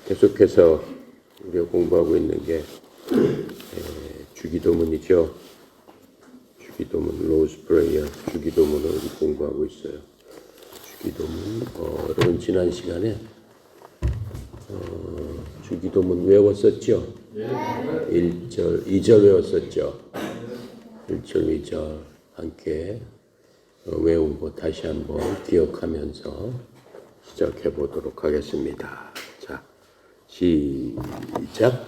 계속해서 우리가 공부하고 있는 게 주기도문이죠. 주기도문, 로즈 프레이어, 주기도문을 우리 공부하고 있어요. 주기도문, 여러분 지난 시간에 주기도문 외웠었죠? 네. 1절, 2절 외웠었죠? 1절, 2절 함께 외운 거 다시 한번 기억하면서 시작해 보도록 하겠습니다. 자, 시작.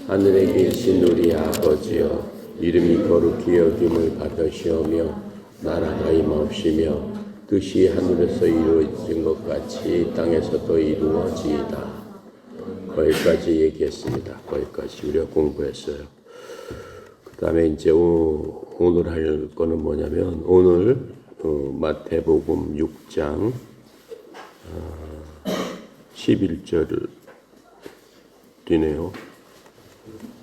하늘에 계신 우리 아버지여, 이름이 거룩히 여김을 받으시오며 나라가 임하옵시며 뜻이 하늘에서 이루어진 것 같이 땅에서도 이루어지이다. 거기까지 얘기했습니다. 거기까지 우리가 공부했어요. 그 다음에 이제 오늘 할 거는 뭐냐면, 오늘 마태복음 6장 11절을 뒤네요.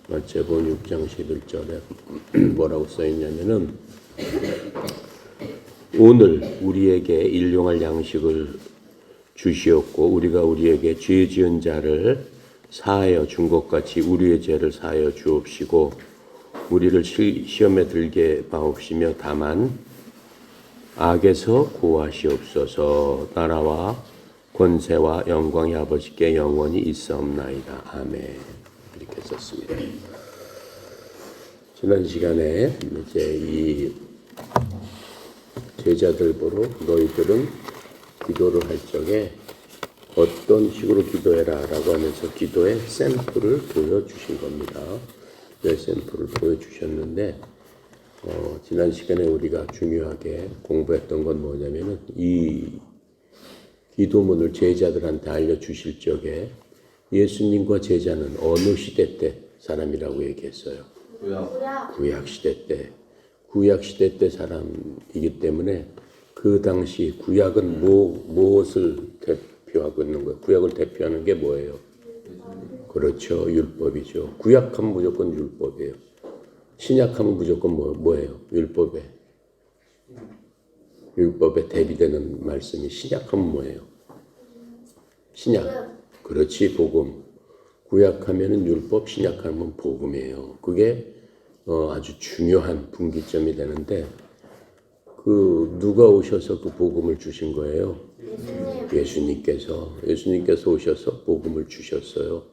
마태복음 6장 11절에 뭐라고 써있냐면은, 오늘 우리에게 일용할 양식을 주시옵고 우리가 우리에게 죄 지은 자를 사하여 준 것 같이 우리의 죄를 사하여 주옵시고 우리를 시험에 들게 마옵시며 다만 악에서 구하시옵소서. 나라와 권세와 영광이 아버지께 영원히 있사옵나이다. 아멘. 이렇게 썼습니다. 지난 시간에 이제 이 제자들 보러 너희들은 기도를 할 적에 어떤 식으로 기도해라 라고 하면서 기도의 샘플을 보여주신 겁니다. 네, 샘플을 보여주셨는데 지난 시간에 우리가 중요하게 공부했던 건 뭐냐면은 이 기도문을 제자들한테 알려주실 적에 예수님과 제자는 어느 시대 때 사람이라고 얘기했어요? 구약 시대 때. 구약 시대 때 사람이기 때문에 그 당시 구약은 무엇을 대표하고 있는 거예요? 구약을 대표하는 게 뭐예요? 그렇죠. 율법이죠. 구약하면 무조건 율법이에요. 신약하면 무조건 뭐예요? 율법에 대비되는 말씀이 신약하면 뭐예요? 신약. 그렇지, 복음. 구약하면은 율법, 신약하면 복음이에요. 그게 아주 중요한 분기점이 되는데, 누가 오셔서 그 복음을 주신 거예요? 예수님께서 오셔서 복음을 주셨어요.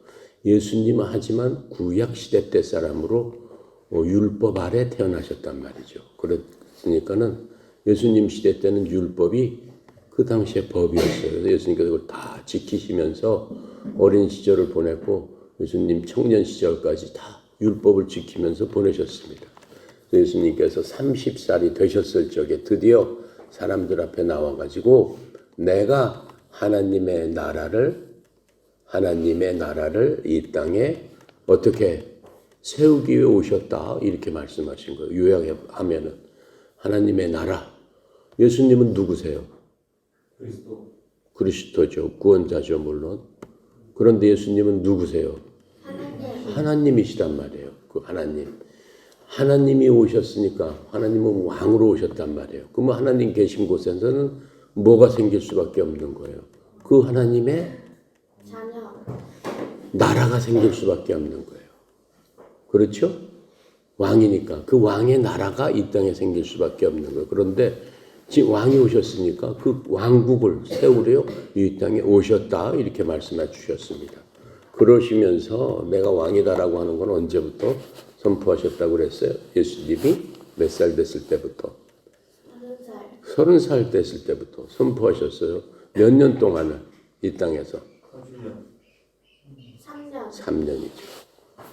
예수님은 하지만 구약 시대 때 사람으로 율법 아래 태어나셨단 말이죠. 그러니까는 예수님 시대 때는 율법이 그 당시의 법이었어요. 그래서 예수님께서 그걸 다 지키시면서 어린 시절을 보냈고 예수님 청년 시절까지 다 율법을 지키면서 보내셨습니다. 예수님께서 30살이 되셨을 적에 드디어 사람들 앞에 나와가지고 내가 하나님의 나라를 이 땅에 어떻게 세우기 위해 오셨다 이렇게 말씀하신 거예요. 요약하면은 하나님의 나라. 예수님은 누구세요? 그리스도죠. 구원자죠, 물론. 그런데 예수님은 누구세요? 하나님이시단 말이에요. 그 하나님이 오셨으니까 하나님은 왕으로 오셨단 말이에요. 그러면 하나님 계신 곳에서는 뭐가 생길 수밖에 없는 거예요? 그 하나님의 자녀. 나라가 생길 수밖에 없는 거예요. 그렇죠? 왕이니까 그 왕의 나라가 이 땅에 생길 수밖에 없는 거예요. 그런데 지금 왕이 오셨으니까 그 왕국을 세우려 이 땅에 오셨다 이렇게 말씀해 주셨습니다. 그러시면서 내가 왕이다라고 하는 건 언제부터 선포하셨다고 그랬어요? 예수님이 몇 살 됐을 때부터? 30살 됐을 때부터 선포하셨어요. 몇 년 동안을 이 땅에서? 3년이죠.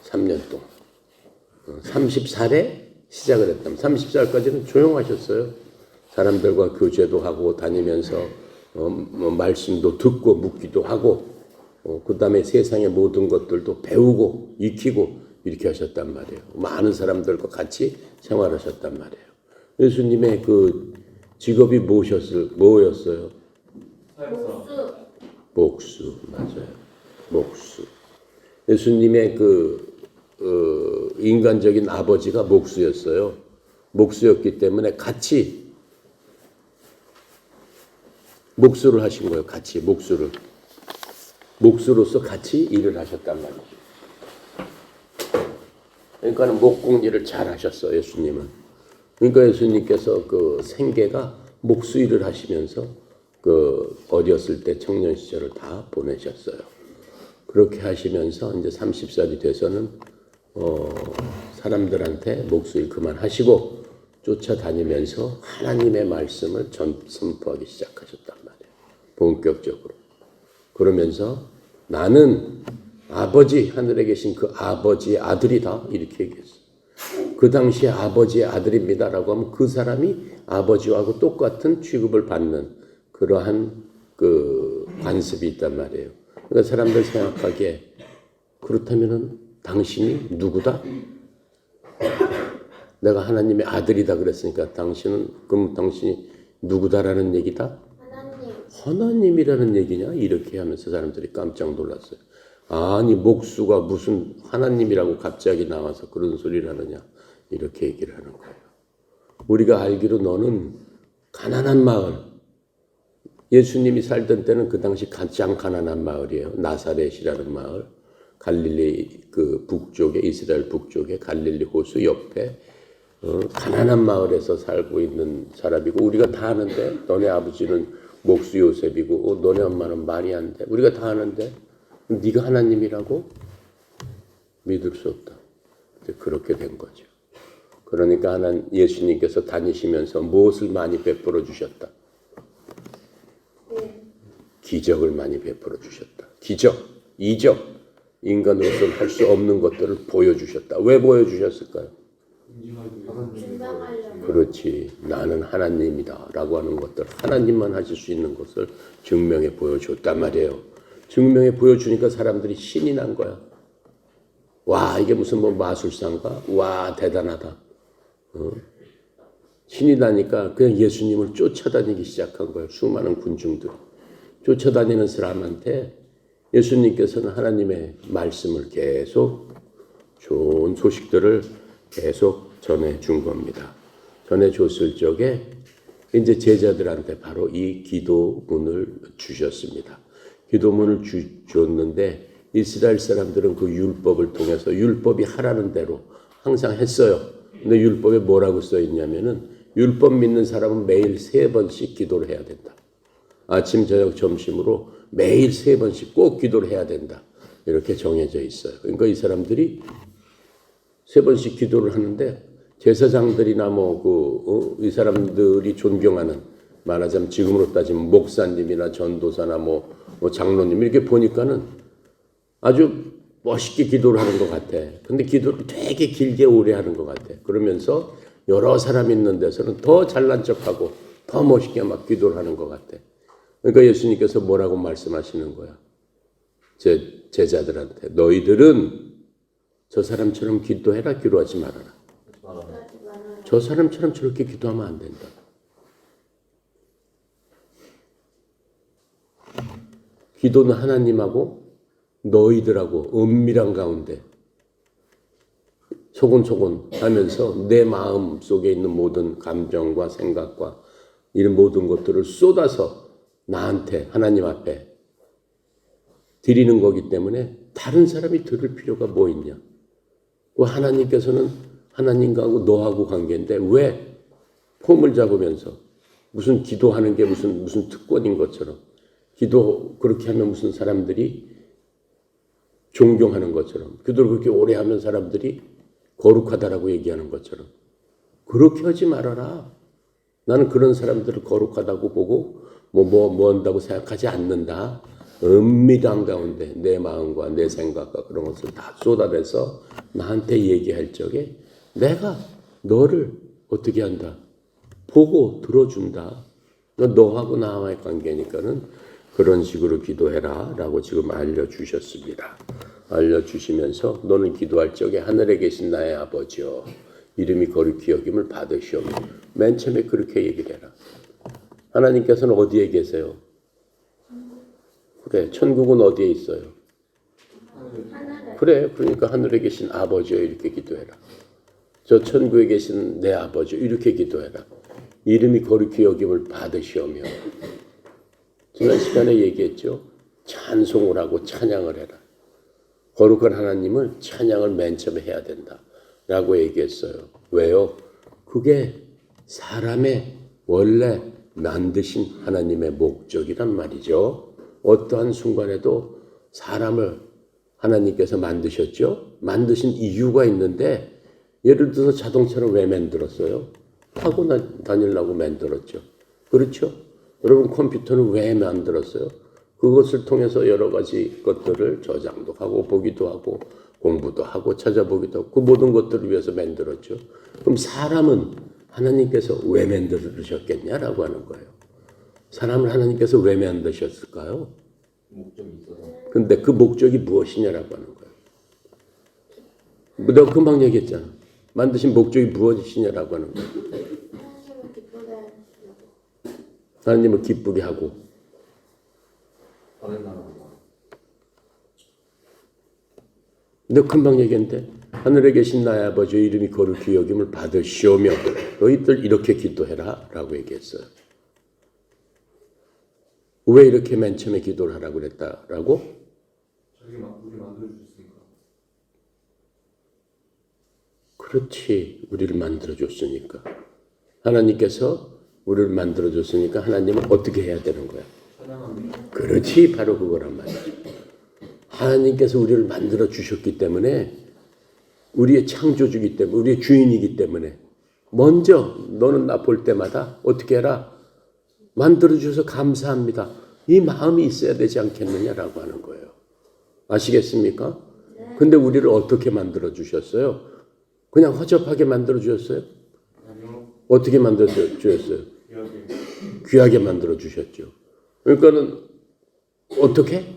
3년 동안. 30살에 시작을 했다면 30살까지는 조용하셨어요. 사람들과 교제도 하고 다니면서 말씀도 듣고 묻기도 하고 그 다음에 세상의 모든 것들도 배우고 익히고 이렇게 하셨단 말이에요. 많은 사람들과 같이 생활하셨단 말이에요. 예수님의 그 직업이 뭐였어요? 목수. 맞아요. 목수. 예수님의 인간적인 아버지가 목수였어요. 목수였기 때문에 같이 목수를 하신 거예요. 같이 목수를. 목수로서 같이 일을 하셨단 말이죠. 그러니까는 목공 일을 잘 하셨어요, 예수님은. 그러니까 예수님께서 그 생계가 목수 일을 하시면서 그 어렸을 때 청년 시절을 다 보내셨어요. 그렇게 하시면서 이제 30살이 돼서는 사람들한테 목수 일 그만하시고 쫓아다니면서 하나님의 말씀을 선포하기 시작하셨단 말이에요. 본격적으로. 그러면서 나는 아버지 하늘에 계신 그 아버지의 아들이다 이렇게 얘기했어요. 그 당시에 아버지의 아들입니다라고 하면 그 사람이 아버지하고 똑같은 취급을 받는 그러한 그 관습이 있단 말이에요. 그러니까 사람들 생각하기에 그렇다면은 당신이 누구다? 내가 하나님의 아들이다 그랬으니까 그럼 당신이 누구다라는 얘기다? 하나님이라는 얘기냐? 이렇게 하면서 사람들이 깜짝 놀랐어요. 아니 목수가 무슨 하나님이라고 갑자기 나와서 그런 소리를 하느냐 이렇게 얘기를 하는 거예요. 우리가 알기로 너는 가난한 마을, 예수님이 살던 때는 그 당시 가장 가난한 마을이에요. 나사렛이라는 마을, 갈릴리 그 북쪽에, 이스라엘 북쪽에 갈릴리 호수 옆에 가난한 마을에서 살고 있는 사람이고, 우리가 다 아는데 너네 아버지는 목수 요셉이고 너네 엄마는 마리아인데 우리가 다 아는데 네가 하나님이라고? 믿을 수 없다. 그렇게 된 거죠. 그러니까 예수님께서 다니시면서 무엇을 많이 베풀어 주셨다? 기적을 많이 베풀어 주셨다. 기적, 이적, 인간으로서는 할 수 없는 것들을 보여주셨다. 왜 보여주셨을까요? 그렇지, 나는 하나님이다 라고 하는 것들, 하나님만 하실 수 있는 것을 증명해 보여줬단 말이에요. 증명해 보여주니까 사람들이 신이 난 거야. 와, 이게 무슨 뭐 마술사인가? 와, 대단하다. 신이 나니까 그냥 예수님을 쫓아다니기 시작한 거예요. 수많은 군중들. 쫓아다니는 사람한테 예수님께서는 하나님의 말씀을 계속, 좋은 소식들을 계속 전해준 겁니다. 전해줬을 적에 이제 제자들한테 바로 이 기도문을 주셨습니다. 기도문을 줬는데 이스라엘 사람들은 그 율법을 통해서 율법이 하라는 대로 항상 했어요. 근데 율법에 뭐라고 써 있냐면은 율법 믿는 사람은 매일 3번씩 기도를 해야 된다. 아침, 저녁, 점심으로 매일 3번씩 꼭 기도를 해야 된다. 이렇게 정해져 있어요. 그러니까 이 사람들이 3번씩 기도를 하는데 제사장들이나 이 사람들이 존경하는, 말하자면 지금으로 따지면 목사님이나 전도사나 장로님 이렇게 보니까는 아주 멋있게 기도를 하는 것 같아. 근데 기도를 되게 길게 오래 하는 것 같아. 그러면서 여러 사람 있는 데서는 더 잘난 척하고 더 멋있게 막 기도를 하는 것 같아. 그러니까 예수님께서 뭐라고 말씀하시는 거야? 제자들한테 너희들은 저 사람처럼 기도해라, 기도하지 말아라. 저 사람처럼 저렇게 기도하면 안 된다. 기도는 하나님하고 너희들하고 은밀한 가운데 소곤소곤 하면서 내 마음 속에 있는 모든 감정과 생각과 이런 모든 것들을 쏟아서 나한테, 하나님 앞에 드리는 거기 때문에 다른 사람이 들을 필요가 뭐 있냐. 하나님께서는 하나님과 너하고 관계인데 왜 폼을 잡으면서 무슨 기도하는 게 무슨 특권인 것처럼, 기도 그렇게 하면 무슨 사람들이 존경하는 것처럼, 기도를 그렇게 오래 하면 사람들이 거룩하다라고 얘기하는 것처럼 그렇게 하지 말아라. 나는 그런 사람들을 거룩하다고 보고 뭐 한다고 생각하지 않는다. 은밀한 가운데 내 마음과 내 생각과 그런 것을 다 쏟아내서 나한테 얘기할 적에 내가 너를 어떻게 한다? 보고 들어준다. 너하고 나와의 관계니까는 그런 식으로 기도해라 라고 지금 알려주셨습니다. 알려주시면서 너는 기도할 적에 하늘에 계신 나의 아버지여 이름이 거룩히 여김을 받으시오며, 맨 처음에 그렇게 얘기를 해라. 하나님께서는 어디에 계세요? 그래, 천국은 어디에 있어요? 그래, 그러니까 하늘에 계신 아버지여 이렇게 기도해라. 저 천국에 계신 내 아버지여 이렇게 기도해라. 이름이 거룩히 여김을 받으시오며. 지난 시간에 얘기했죠. 찬송을 하고 찬양을 해라. 거룩한 하나님을 찬양을 맨 처음에 해야 된다라고 얘기했어요. 왜요? 그게 사람의 원래 만드신 하나님의 목적이란 말이죠. 어떠한 순간에도 사람을 하나님께서 만드셨죠. 만드신 이유가 있는데 예를 들어서 자동차를 왜 만들었어요? 타고 다니려고 만들었죠. 그렇죠? 여러분 컴퓨터는 왜 만들었어요? 그것을 통해서 여러 가지 것들을 저장도 하고 보기도 하고 공부도 하고 찾아보기도 하고 그 모든 것들을 위해서 만들었죠. 그럼 사람은 하나님께서 왜 만드셨겠냐라고 하는 거예요. 사람을 하나님께서 왜 만드셨을까요? 목적이 있어서. 근데 그 목적이 무엇이냐라고 하는 거예요. 내가 금방 얘기했잖아. 만드신 목적이 무엇이냐라고 하는 거예요. 하나님을 기쁘게 하고 다른 나라. 내가 금방 얘기했는데 하늘에 계신 나의 아버지 이름이 거룩히 여김을 받으시오며 너희들 이렇게 기도해라 라고 얘기했어요. 왜 이렇게 맨 처음에 기도를 하라고 그랬다라고? 자기가 우리 만들어주셨으니까. 그렇지. 우리를 만들어줬으니까. 하나님께서 우리를 만들어줬으니까 하나님은 어떻게 해야 되는 거야? 찬양합니다. 그렇지. 바로 그거란 말이죠. 하나님께서 우리를 만들어주셨기 때문에 우리의 창조주기 때문에 우리의 주인이기 때문에 먼저 너는 나 볼 때마다 어떻게 해라? 만들어주셔서 감사합니다. 이 마음이 있어야 되지 않겠느냐라고 하는 거예요. 아시겠습니까? 근데 우리를 어떻게 만들어주셨어요? 그냥 허접하게 만들어주셨어요? 아니요. 어떻게 만들어주셨어요? 귀하게. 귀하게 만들어주셨죠. 그러니까는 어떻게?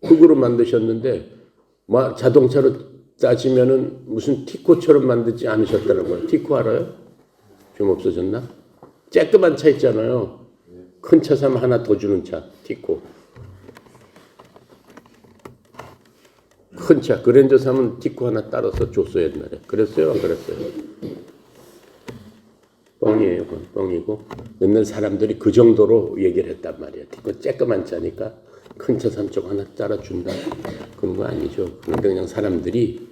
흙으로 만드셨는데 자동차로 따지면은 무슨 티코처럼 만들지 않으셨다는 거예요. 티코 알아요? 좀 없어졌나? 쬐끄만 차 있잖아요. 큰 차 사면 하나 더 주는 차, 티코. 큰 차, 그랜저 사면 티코 하나 따라서 줬어요, 옛날에. 그랬어요? 안 그랬어요? 뻥이에요, 그건 뻥이고. 옛날 사람들이 그 정도로 얘기를 했단 말이에요. 티코 쬐끄만 차니까 큰 차 삼쪽 하나 따라준다. 그런 거 아니죠. 그런데 그냥 사람들이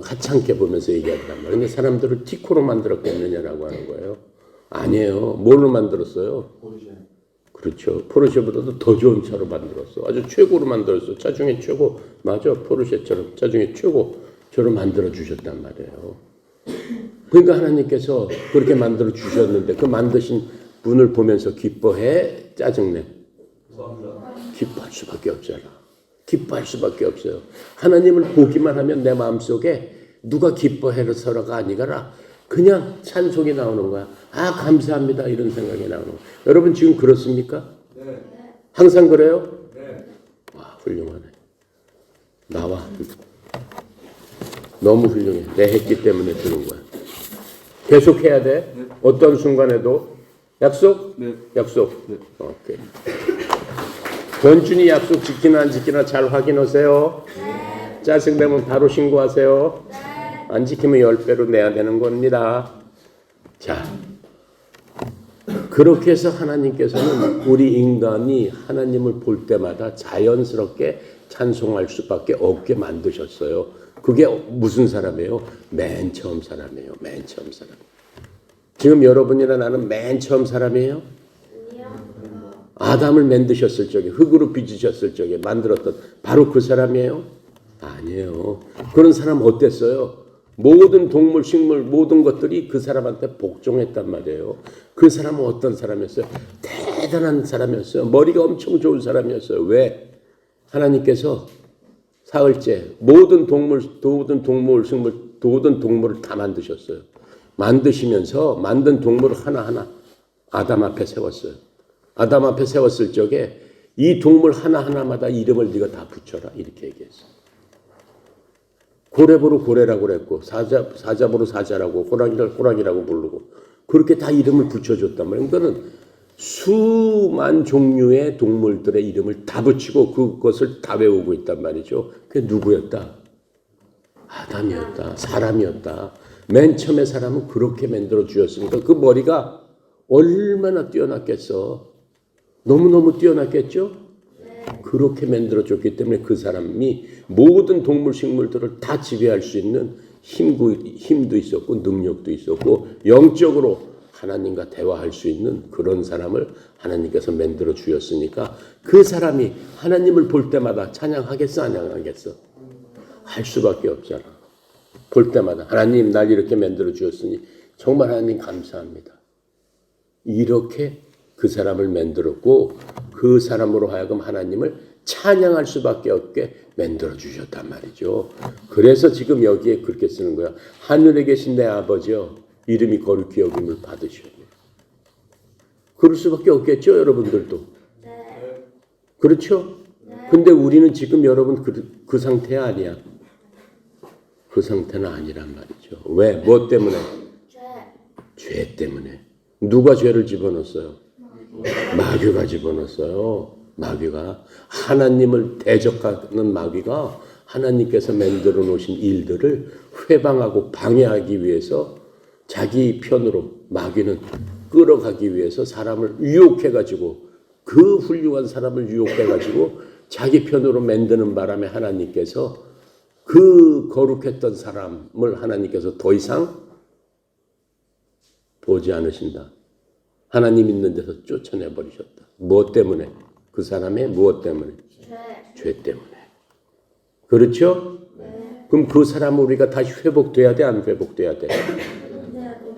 하찮게 보면서 얘기한단 말이에요. 근데 사람들을 티코로 만들었겠느냐라고 하는 거예요. 아니에요. 뭘로 만들었어요? 포르쉐. 그렇죠. 포르쉐보다도 더 좋은 차로 만들었어. 아주 최고로 만들었어. 차 중에 최고. 맞아. 포르쉐처럼 차 중에 최고처로 만들어 주셨단 말이에요. 그러니까 하나님께서 그렇게 만들어 주셨는데 그 만드신 분을 보면서 기뻐해? 짜증내? 기뻐할 수밖에 없잖아. 기뻐할 수밖에 없어요. 하나님을 보기만 하면 내 마음속에 누가 기뻐해서라가 아니라 그냥 찬송이 나오는 거야. 아 감사합니다 이런 생각이 나오는 거야. 여러분 지금 그렇습니까? 네. 항상 그래요? 네. 와 훌륭하네. 나와. 너무 훌륭해. 내 했기 때문에 주는 거야. 계속 해야 돼. 네. 어떤 순간에도. 약속? 네. 약속. 네. 오케이. 권준이 약속 지키나 안 지키나 잘 확인하세요. 네. 짜증내면 바로 신고하세요. 네. 안 지키면 10배로 내야 되는 겁니다. 자, 그렇게 해서 하나님께서는 우리 인간이 하나님을 볼 때마다 자연스럽게 찬송할 수밖에 없게 만드셨어요. 그게 무슨 사람이에요? 맨 처음 사람이에요. 맨 처음 사람. 지금 여러분이나 나는 맨 처음 사람이에요? 아담을 만드셨을 적에 흙으로 빚으셨을 적에 만들었던 바로 그 사람이에요? 아니에요. 그런 사람 어땠어요? 모든 동물, 식물, 모든 것들이 그 사람한테 복종했단 말이에요. 그 사람은 어떤 사람이었어요? 대단한 사람이었어요. 머리가 엄청 좋은 사람이었어요. 왜? 하나님께서 사흘째 모든 동물, 식물, 모든 동물을 다 만드셨어요. 만드시면서 만든 동물을 하나하나 아담 앞에 세웠어요. 아담 앞에 세웠을 적에 이 동물 하나하나마다 이름을 네가 다 붙여라 이렇게 얘기했어요. 고래보로 고래라고 그랬고 사자보로 사자라고 호랑이를 호랑이라고 부르고 그렇게 다 이름을 붙여줬단 말이에요. 그러니까는 수만 종류의 동물들의 이름을 다 붙이고 그것을 다 외우고 있단 말이죠. 그게 누구였다? 아담이었다. 사람이었다. 맨 처음에 사람은 그렇게 만들어 주셨으니까 그 머리가 얼마나 뛰어났겠어. 너무너무 뛰어났겠죠? 그렇게 만들어줬기 때문에 그 사람이 모든 동물 식물들을 다 지배할 수 있는 힘도 있었고 능력도 있었고 영적으로 하나님과 대화할 수 있는 그런 사람을 하나님께서 만들어 주셨으니까 그 사람이 하나님을 볼 때마다 찬양하겠어 안 하겠어? 할 수밖에 없잖아. 볼 때마다 하나님 날 이렇게 만들어 주셨으니 정말 하나님 감사합니다. 이렇게 그 사람을 만들었고 그 사람으로 하여금 하나님을 찬양할 수밖에 없게 만들어 주셨단 말이죠. 그래서 지금 여기에 그렇게 쓰는 거야. 하늘에 계신 내 아버지여 이름이 거룩히 여김을 받으시오. 그럴 수밖에 없겠죠, 여러분들도. 그렇죠? 근데 우리는 지금 여러분 그 상태 아니야. 그 상태는 아니란 말이죠. 왜? 뭐 때문에? 죄 때문에. 누가 죄를 집어넣었어요? 마귀가 집어넣었어요. 마귀가. 하나님을 대적하는 마귀가 하나님께서 만들어 놓으신 일들을 회방하고 방해하기 위해서 자기 편으로 마귀는 끌어가기 위해서 사람을 유혹해가지고 그 훌륭한 사람을 유혹해가지고 자기 편으로 만드는 바람에 하나님께서 그 거룩했던 사람을 하나님께서 더 이상 보지 않으신다. 하나님 있는 데서 쫓아내버리셨다. 무엇 때문에? 그 사람의 무엇 때문에? 죄 때문에. 그렇죠? 그럼 그 사람은 우리가 다시 회복돼야 돼? 안 회복돼야 돼?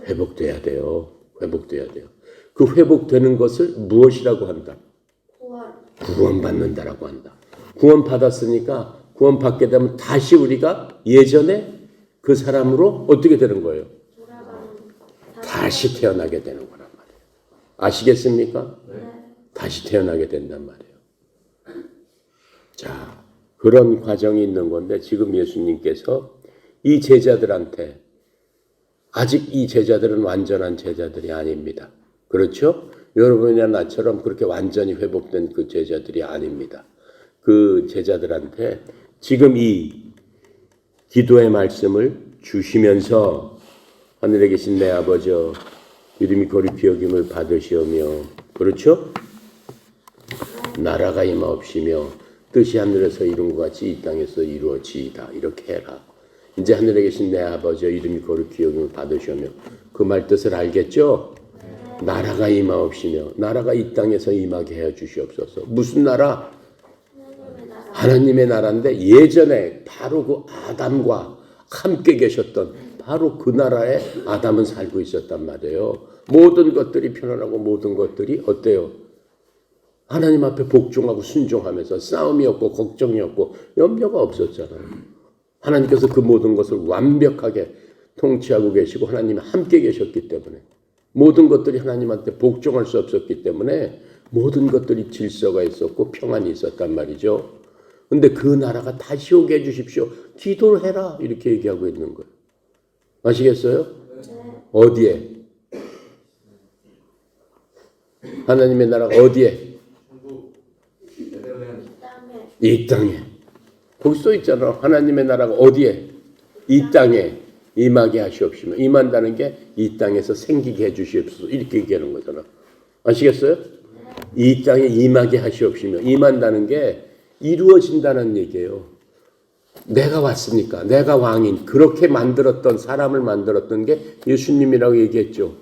회복돼야 돼요. 회복돼야 돼요. 그 회복되는 것을 무엇이라고 한다? 구원받는다라고 한다. 구원받았으니까 구원받게 되면 다시 우리가 예전에 그 사람으로 어떻게 되는 거예요? 다시 태어나게 되는 거란 말이에요. 아시겠습니까? 다시 태어나게 된단 말이에요. 자, 그런 과정이 있는 건데 지금 예수님께서 이 제자들한테 아직 이 제자들은 완전한 제자들이 아닙니다. 그렇죠? 여러분이나 나처럼 그렇게 완전히 회복된 그 제자들이 아닙니다. 그 제자들한테 지금 이 기도의 말씀을 주시면서 하늘에 계신 내 아버지여 이름이 거룩히 여김을 받으시오며 그렇죠? 나라가 임하옵시며 뜻이 하늘에서 이룬 것 같이 이 땅에서 이루어지이다. 이렇게 해라. 이제 하늘에 계신 내 아버지여 이름이 거룩히 여김을 받으시오며 그 말 뜻을 알겠죠? 나라가 임하옵시며 나라가 이 땅에서 임하게 해 주시옵소서. 무슨 나라? 하나님의 나라인데 예전에 바로 그 아담과 함께 계셨던 바로 그 나라에 아담은 살고 있었단 말이에요. 모든 것들이 편안하고 모든 것들이 어때요? 하나님 앞에 복종하고 순종하면서 싸움이 없고 걱정이 없고 염려가 없었잖아요. 하나님께서 그 모든 것을 완벽하게 통치하고 계시고 하나님이 함께 계셨기 때문에 모든 것들이 하나님한테 복종할 수 없었기 때문에 모든 것들이 질서가 있었고 평안이 있었단 말이죠. 근데 그 나라가 다시 오게 해주십시오. 기도를 해라. 이렇게 얘기하고 있는 거예요. 아시겠어요? 어디에? 하나님의 나라가 어디에? 이 땅에. 거기 써 있잖아. 하나님의 나라가 어디에? 이 땅에 임하게 하시옵시며 임한다는 게 이 땅에서 생기게 해주시옵소서 이렇게 얘기하는 거잖아. 아시겠어요? 이 땅에 임하게 하시옵시며 임한다는 게 이루어진다는 얘기예요. 내가 왔으니까 내가 왕인 그렇게 만들었던 사람을 만들었던 게 예수님이라고 얘기했죠.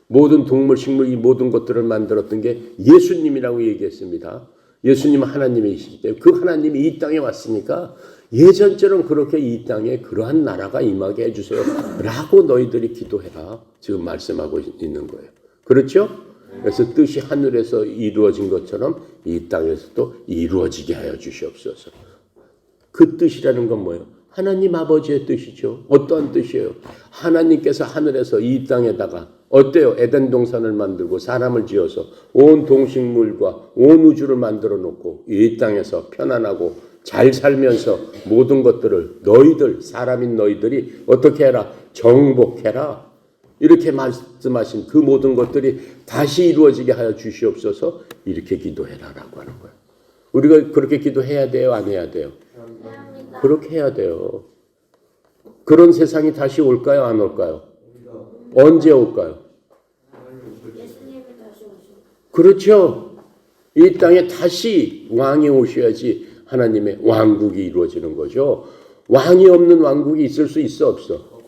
모든 동물 식물 이 모든 것들을 만들었던 게 예수님이라고 얘기했습니다. 예수님은 하나님이시기 때문에 그 하나님이 이 땅에 왔으니까 예전처럼 그렇게 이 땅에 그러한 나라가 임하게 해주세요 라고 너희들이 기도해라 지금 말씀하고 있는 거예요. 그렇죠? 그래서 뜻이 하늘에서 이루어진 것처럼 이 땅에서도 이루어지게 하여 주시옵소서. 그 뜻이라는 건 뭐예요? 하나님 아버지의 뜻이죠. 어떠한 뜻이에요? 하나님께서 하늘에서 이 땅에다가 어때요? 에덴 동산을 만들고 사람을 지어서 온 동식물과 온 우주를 만들어 놓고 이 땅에서 편안하고 잘 살면서 모든 것들을 너희들 사람인 너희들이 어떻게 해라? 정복해라. 이렇게 말씀하신 그 모든 것들이 다시 이루어지게 하여 주시옵소서 이렇게 기도해라라고 하는 거예요. 우리가 그렇게 기도해야 돼요? 안 해야 돼요? 그렇게 해야 돼요. 그런 세상이 다시 올까요? 안 올까요? 언제 올까요? 그렇죠. 이 땅에 다시 왕이 오셔야지 하나님의 왕국이 이루어지는 거죠. 왕이 없는 왕국이 있을 수 있어 없어?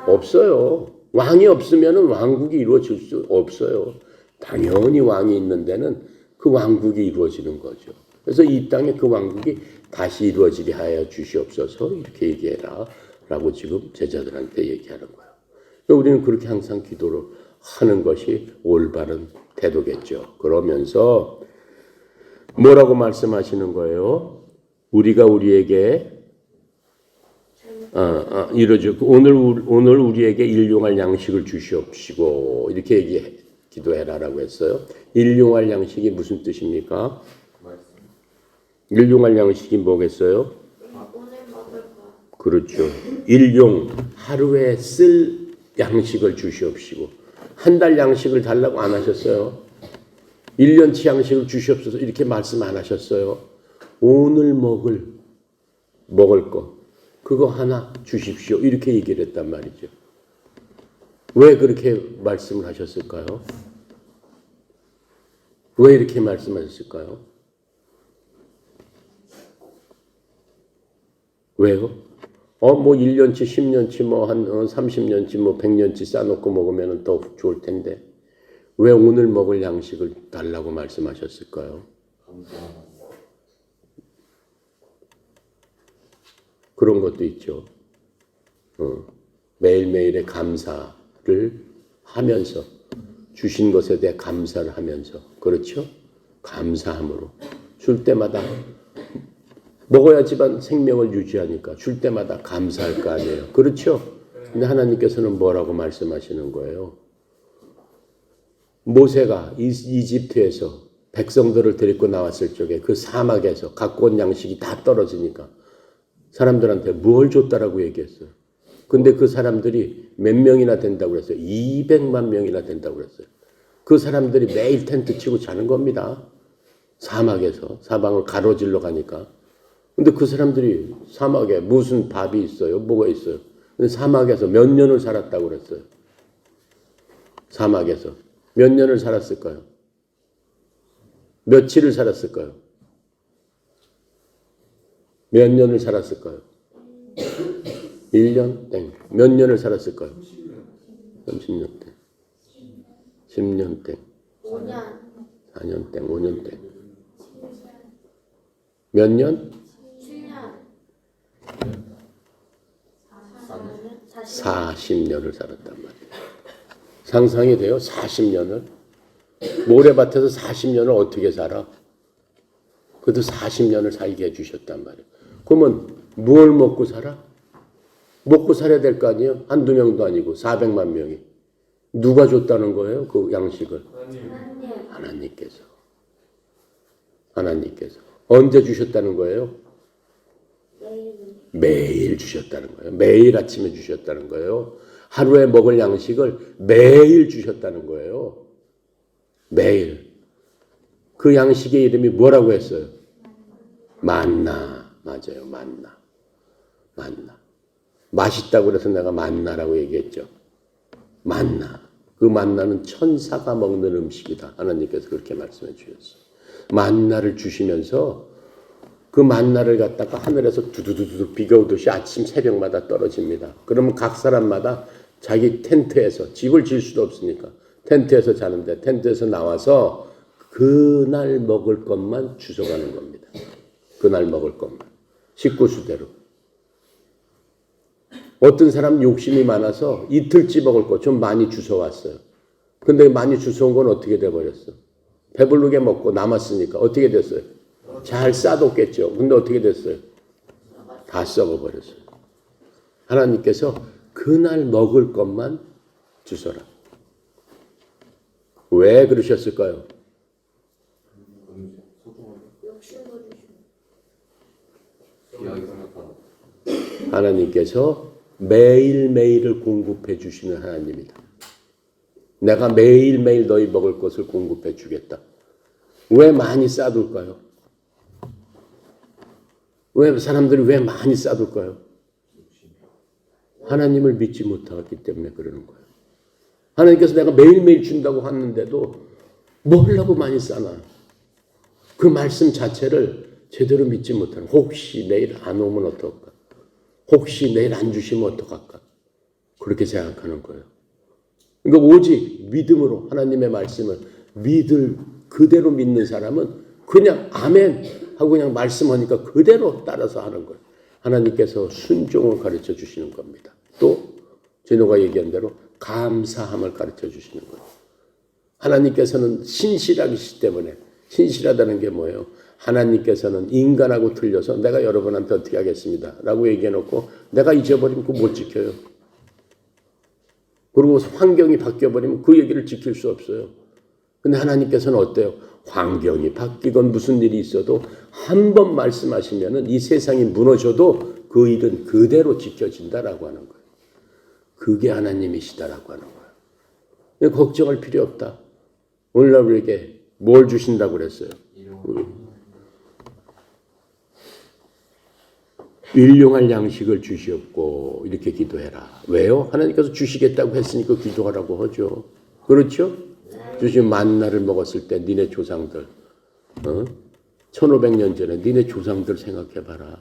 없어요. 왕이 없으면 왕국이 이루어질 수 없어요. 당연히 왕이 있는 데는 그 왕국이 이루어지는 거죠. 그래서 이 땅에 그 왕국이 다시 이루어지게 하여 주시옵소서 이렇게 얘기해라 라고 지금 제자들한테 얘기하는 거예요. 우리는 그렇게 항상 기도를 하는 것이 올바른 태도겠죠. 그러면서 뭐라고 말씀하시는 거예요? 우리가 우리에게 이러죠. 오늘 우리에게 일용할 양식을 주시옵시고 이렇게 기도해라라고 했어요. 일용할 양식이 무슨 뜻입니까? 일용할 양식이 뭐겠어요? 오늘 먹을 거. 그렇죠. 일용 하루에 쓸 양식을 주시옵시고 한 달 양식을 달라고 안 하셨어요. 1년치 양식을 주시옵소서 이렇게 말씀 안 하셨어요. 오늘 먹을 거 그거 하나 주십시오 이렇게 얘기를 했단 말이죠. 왜 그렇게 말씀을 하셨을까요? 왜 이렇게 말씀하셨을까요? 왜요? 뭐 1년치, 10년치, 한 30년치, 100년치 싸놓고 먹으면 더 좋을 텐데 왜 오늘 먹을 양식을 달라고 말씀하셨을까요? 그런 것도 있죠. 매일매일의 감사를 하면서 주신 것에 대해 감사를 하면서 그렇죠? 감사함으로 줄 때마다 먹어야지만 생명을 유지하니까 줄 때마다 감사할 거 아니에요. 그렇죠? 근데 하나님께서는 뭐라고 말씀하시는 거예요? 모세가 이집트에서 백성들을 데리고 나왔을 적에 그 사막에서 갖고 온 양식이 다 떨어지니까 사람들한테 뭘 줬다라고 얘기했어요. 근데 그 사람들이 몇 명이나 된다고 그랬어요? 200만 명이나 된다고 그랬어요. 그 사람들이 매일 텐트 치고 자는 겁니다. 사막에서 사방을 가로질러 가니까. 근데 그 사람들이 사막에 무슨 밥이 있어요? 뭐가 있어요? 근데 사막에서 몇 년을 살았다고 그랬어요. 사막에서 몇 년을 살았을까요? 며칠을 살았을까요? 몇 년을 살았을까요? 1년 땡. 몇 년을 살았을까요? 30년 땡. 10년 땡. 5년. 4년 땡. 5년 땡. 몇 년? 7년. 40년을 살았단 말이에요. 상상이 돼요? 40년을? 모래밭에서 40년을 어떻게 살아? 그래도 40년을 살게 해주셨단 말이에요. 그러면 뭘 먹고 살아? 먹고 살아야 될 거 아니에요? 한두 명도 아니고 400만 명이. 누가 줬다는 거예요? 그 양식을? 하나님께서. 하나님께서. 언제 주셨다는 거예요? 매일 주셨다는 거예요. 매일 아침에 주셨다는 거예요. 하루에 먹을 양식을 매일 주셨다는 거예요. 매일. 그 양식의 이름이 뭐라고 했어요? 만나. 맞아요. 만나. 만나. 맛있다고 그래서 내가 만나라고 얘기했죠. 만나. 그 만나는 천사가 먹는 음식이다. 하나님께서 그렇게 말씀해 주셨어요. 만나를 주시면서 그 만나를 갖다가 하늘에서 두두두두 비가 오듯이 아침 새벽마다 떨어집니다. 그러면 각 사람마다 자기 텐트에서 집을 지을 수도 없으니까 텐트에서 자는데 텐트에서 나와서 그날 먹을 것만 주워가는 겁니다. 그날 먹을 것만. 식구수대로. 어떤 사람 욕심이 많아서 이틀치 먹을 거 좀 많이 주워왔어요. 근데 많이 주워온 건 어떻게 돼버렸어? 배부르게 먹고 남았으니까 어떻게 됐어요? 잘 싸뒀겠죠. 근데 어떻게 됐어요? 다 썩어버렸어요. 하나님께서 그날 먹을 것만 주소라. 왜 그러셨을까요? 하나님께서 매일매일을 공급해 주시는 하나님이다. 내가 매일매일 너희 먹을 것을 공급해 주겠다. 왜 많이 싸둘까요? 왜 사람들이 왜 많이 싸둘까요? 하나님을 믿지 못하기 때문에 그러는 거예요. 하나님께서 내가 매일매일 준다고 하는데도 뭐 하려고 많이 싸나? 그 말씀 자체를 제대로 믿지 못하는, 혹시 내일 안 오면 어떡할까? 혹시 내일 안 주시면 어떡할까? 그렇게 생각하는 거예요. 그러니까 오직 믿음으로 하나님의 말씀을 그대로 믿는 사람은 그냥 아멘 하고 그냥 말씀하니까 그대로 따라서 하는 거예요. 하나님께서 순종을 가르쳐 주시는 겁니다. 또 제노가 얘기한 대로 감사함을 가르쳐 주시는 거예요. 하나님께서는 신실하시기 때문에, 신실하다는 게 뭐예요? 하나님께서는 인간하고 틀려서 내가 여러분한테 어떻게 하겠습니다 라고 얘기해놓고 내가 잊어버리면 그거 못 지켜요. 그리고 환경이 바뀌어버리면 그 얘기를 지킬 수 없어요. 근데 하나님께서는 어때요? 환경이 바뀌건 무슨 일이 있어도 한 번 말씀하시면은 이 세상이 무너져도 그 일은 그대로 지켜진다라고 하는 거예요. 그게 하나님이시다라고 하는 거예요. 걱정할 필요 없다. 오늘날 우리에게 뭘 주신다고 그랬어요? 일용할 양식을 주시옵고 이렇게 기도해라. 왜요? 하나님께서 주시겠다고 했으니까 기도하라고 하죠. 그렇죠? 주신 만나를 먹었을 때 니네 조상들 1500년 전에 니네 조상들 생각해봐라.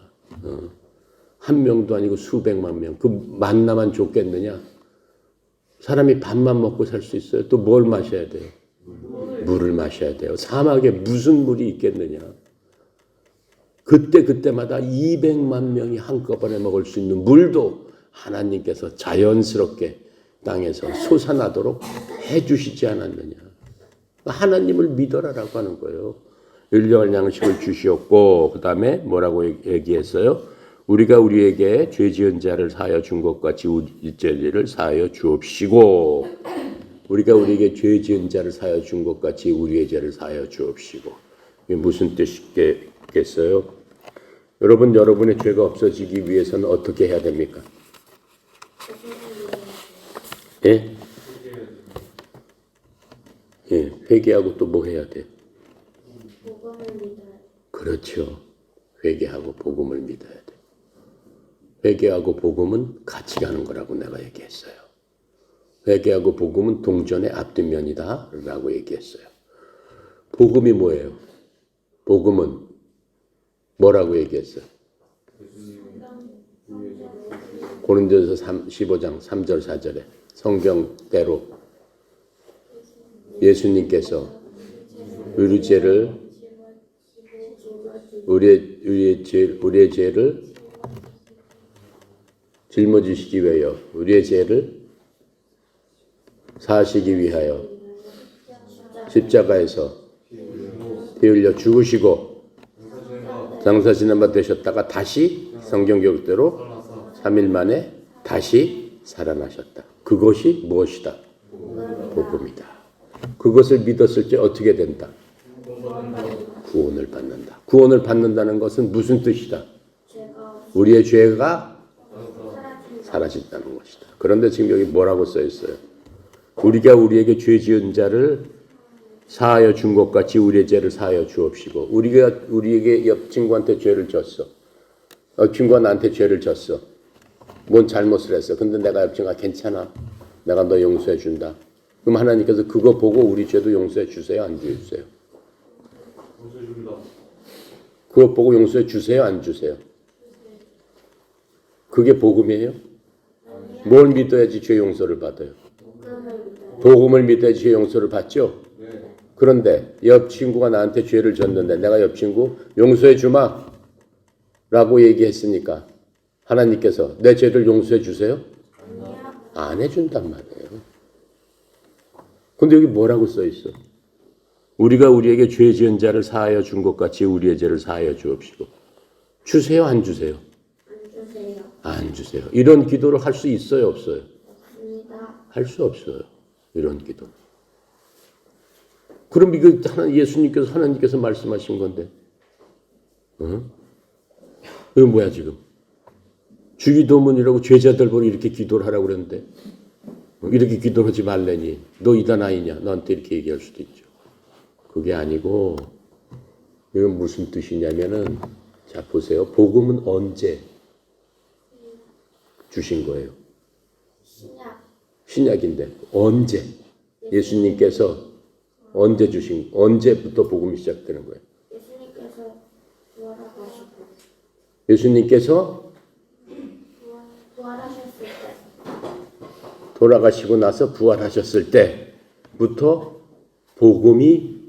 한 명도 아니고 수백만 명. 그 만나만 줬겠느냐? 사람이 밥만 먹고 살 수 있어요? 또 뭘 마셔야 돼요? 물을 마셔야 돼요. 사막에 무슨 물이 있겠느냐? 그때마다 200만 명이 한꺼번에 먹을 수 있는 물도 하나님께서 자연스럽게 땅에서 솟아나도록 해주시지 않았느냐. 하나님을 믿어라라고 하는 거예요. 일용할 양식을 주시었고 그 다음에 뭐라고 얘기했어요? 우리가 우리에게 죄 지은 자를 사하여 준 것 같이 우리 죄를 사하여 주옵시고, 우리가 우리에게 죄 지은 자를 사하여 준 것 같이 우리의 죄를 사하여 주옵시고. 이게 무슨 뜻이겠어요? 여러분, 여러분의 죄가 없어지기 위해서는 어떻게 해야 됩니까? 예? 예, 회개하고 또 뭐 해야 돼? 복음을 믿어야 그렇죠. 회개하고 복음을 믿어야 돼. 회개하고 복음은 같이 가는 거라고 내가 얘기했어요. 회개하고 복음은 동전의 앞뒷면이다 라고 얘기했어요. 복음이 뭐예요? 복음은 뭐라고 얘기했어요? 고린도서 15장 3절 4절에 성경대로 예수님께서 우리의 죄를 짊어지시기 위하여 우리의 죄를 사하시기 위하여 십자가에서 피 흘려 죽으시고 장사지는 바 되셨다가 다시 성경 교육대로 3일 만에 다시 살아나셨다. 그것이 무엇이다? 복음이다. 그것을 믿었을 때 어떻게 된다? 구원을 받는다. 구원을 받는다는 것은 무슨 뜻이다? 우리의 죄가 사라진다는 것이다. 그런데 지금 여기 뭐라고 써 있어요? 우리가 우리에게 죄 지은 자를 사하여 준 것 같이 우리의 죄를 사하여 주옵시고, 우리가 우리에게 옆 친구한테 죄를 졌어. 친구가 나한테 죄를 졌어. 뭔 잘못을 했어. 근데 내가 옆 친구가 괜찮아. 내가 너 용서해 준다. 그럼 하나님께서 그거 보고 우리 죄도 용서해 주세요? 안 주세요? 용서해 줍니다. 그거 보고 용서해 주세요? 안 주세요? 그게 복음이에요? 뭘 믿어야지 죄 용서를 받아요? 복음을 믿어야지 죄 용서를 받죠? 네. 그런데 옆 친구가 나한테 죄를 졌는데 내가 옆 친구 용서해 주마 라고 얘기했으니까 하나님께서 내 죄를 용서해 주세요? 안 해준단 말이에요. 근데 여기 뭐라고 써 있어? 우리가 우리에게 죄 지은 자를 사하여 준 것 같이 우리의 죄를 사하여 주옵시고. 주세요? 안 주세요? 안 주세요. 안 주세요. 이런 기도를 할 수 있어요? 없어요? 없습니다. 할 수 없어요. 이런 기도. 그럼 이거 하나님께서 말씀하신 건데, 이거 뭐야 지금? 주기도문이라고 죄자들 보고 이렇게 기도를 하라고 그랬는데, 이렇게 기도하지 말래니 너 이단 아니냐? 너한테 이렇게 얘기할 수도 있죠. 그게 아니고 이건 무슨 뜻이냐면은, 자 보세요. 복음은 언제 주신 거예요? 신약인데 언제? 예수님께서 언제부터 복음이 시작되는 거예요? 부활하시고 예수님께서 부활하셨을 때 돌아가시고 나서 부활하셨을 때부터 복음이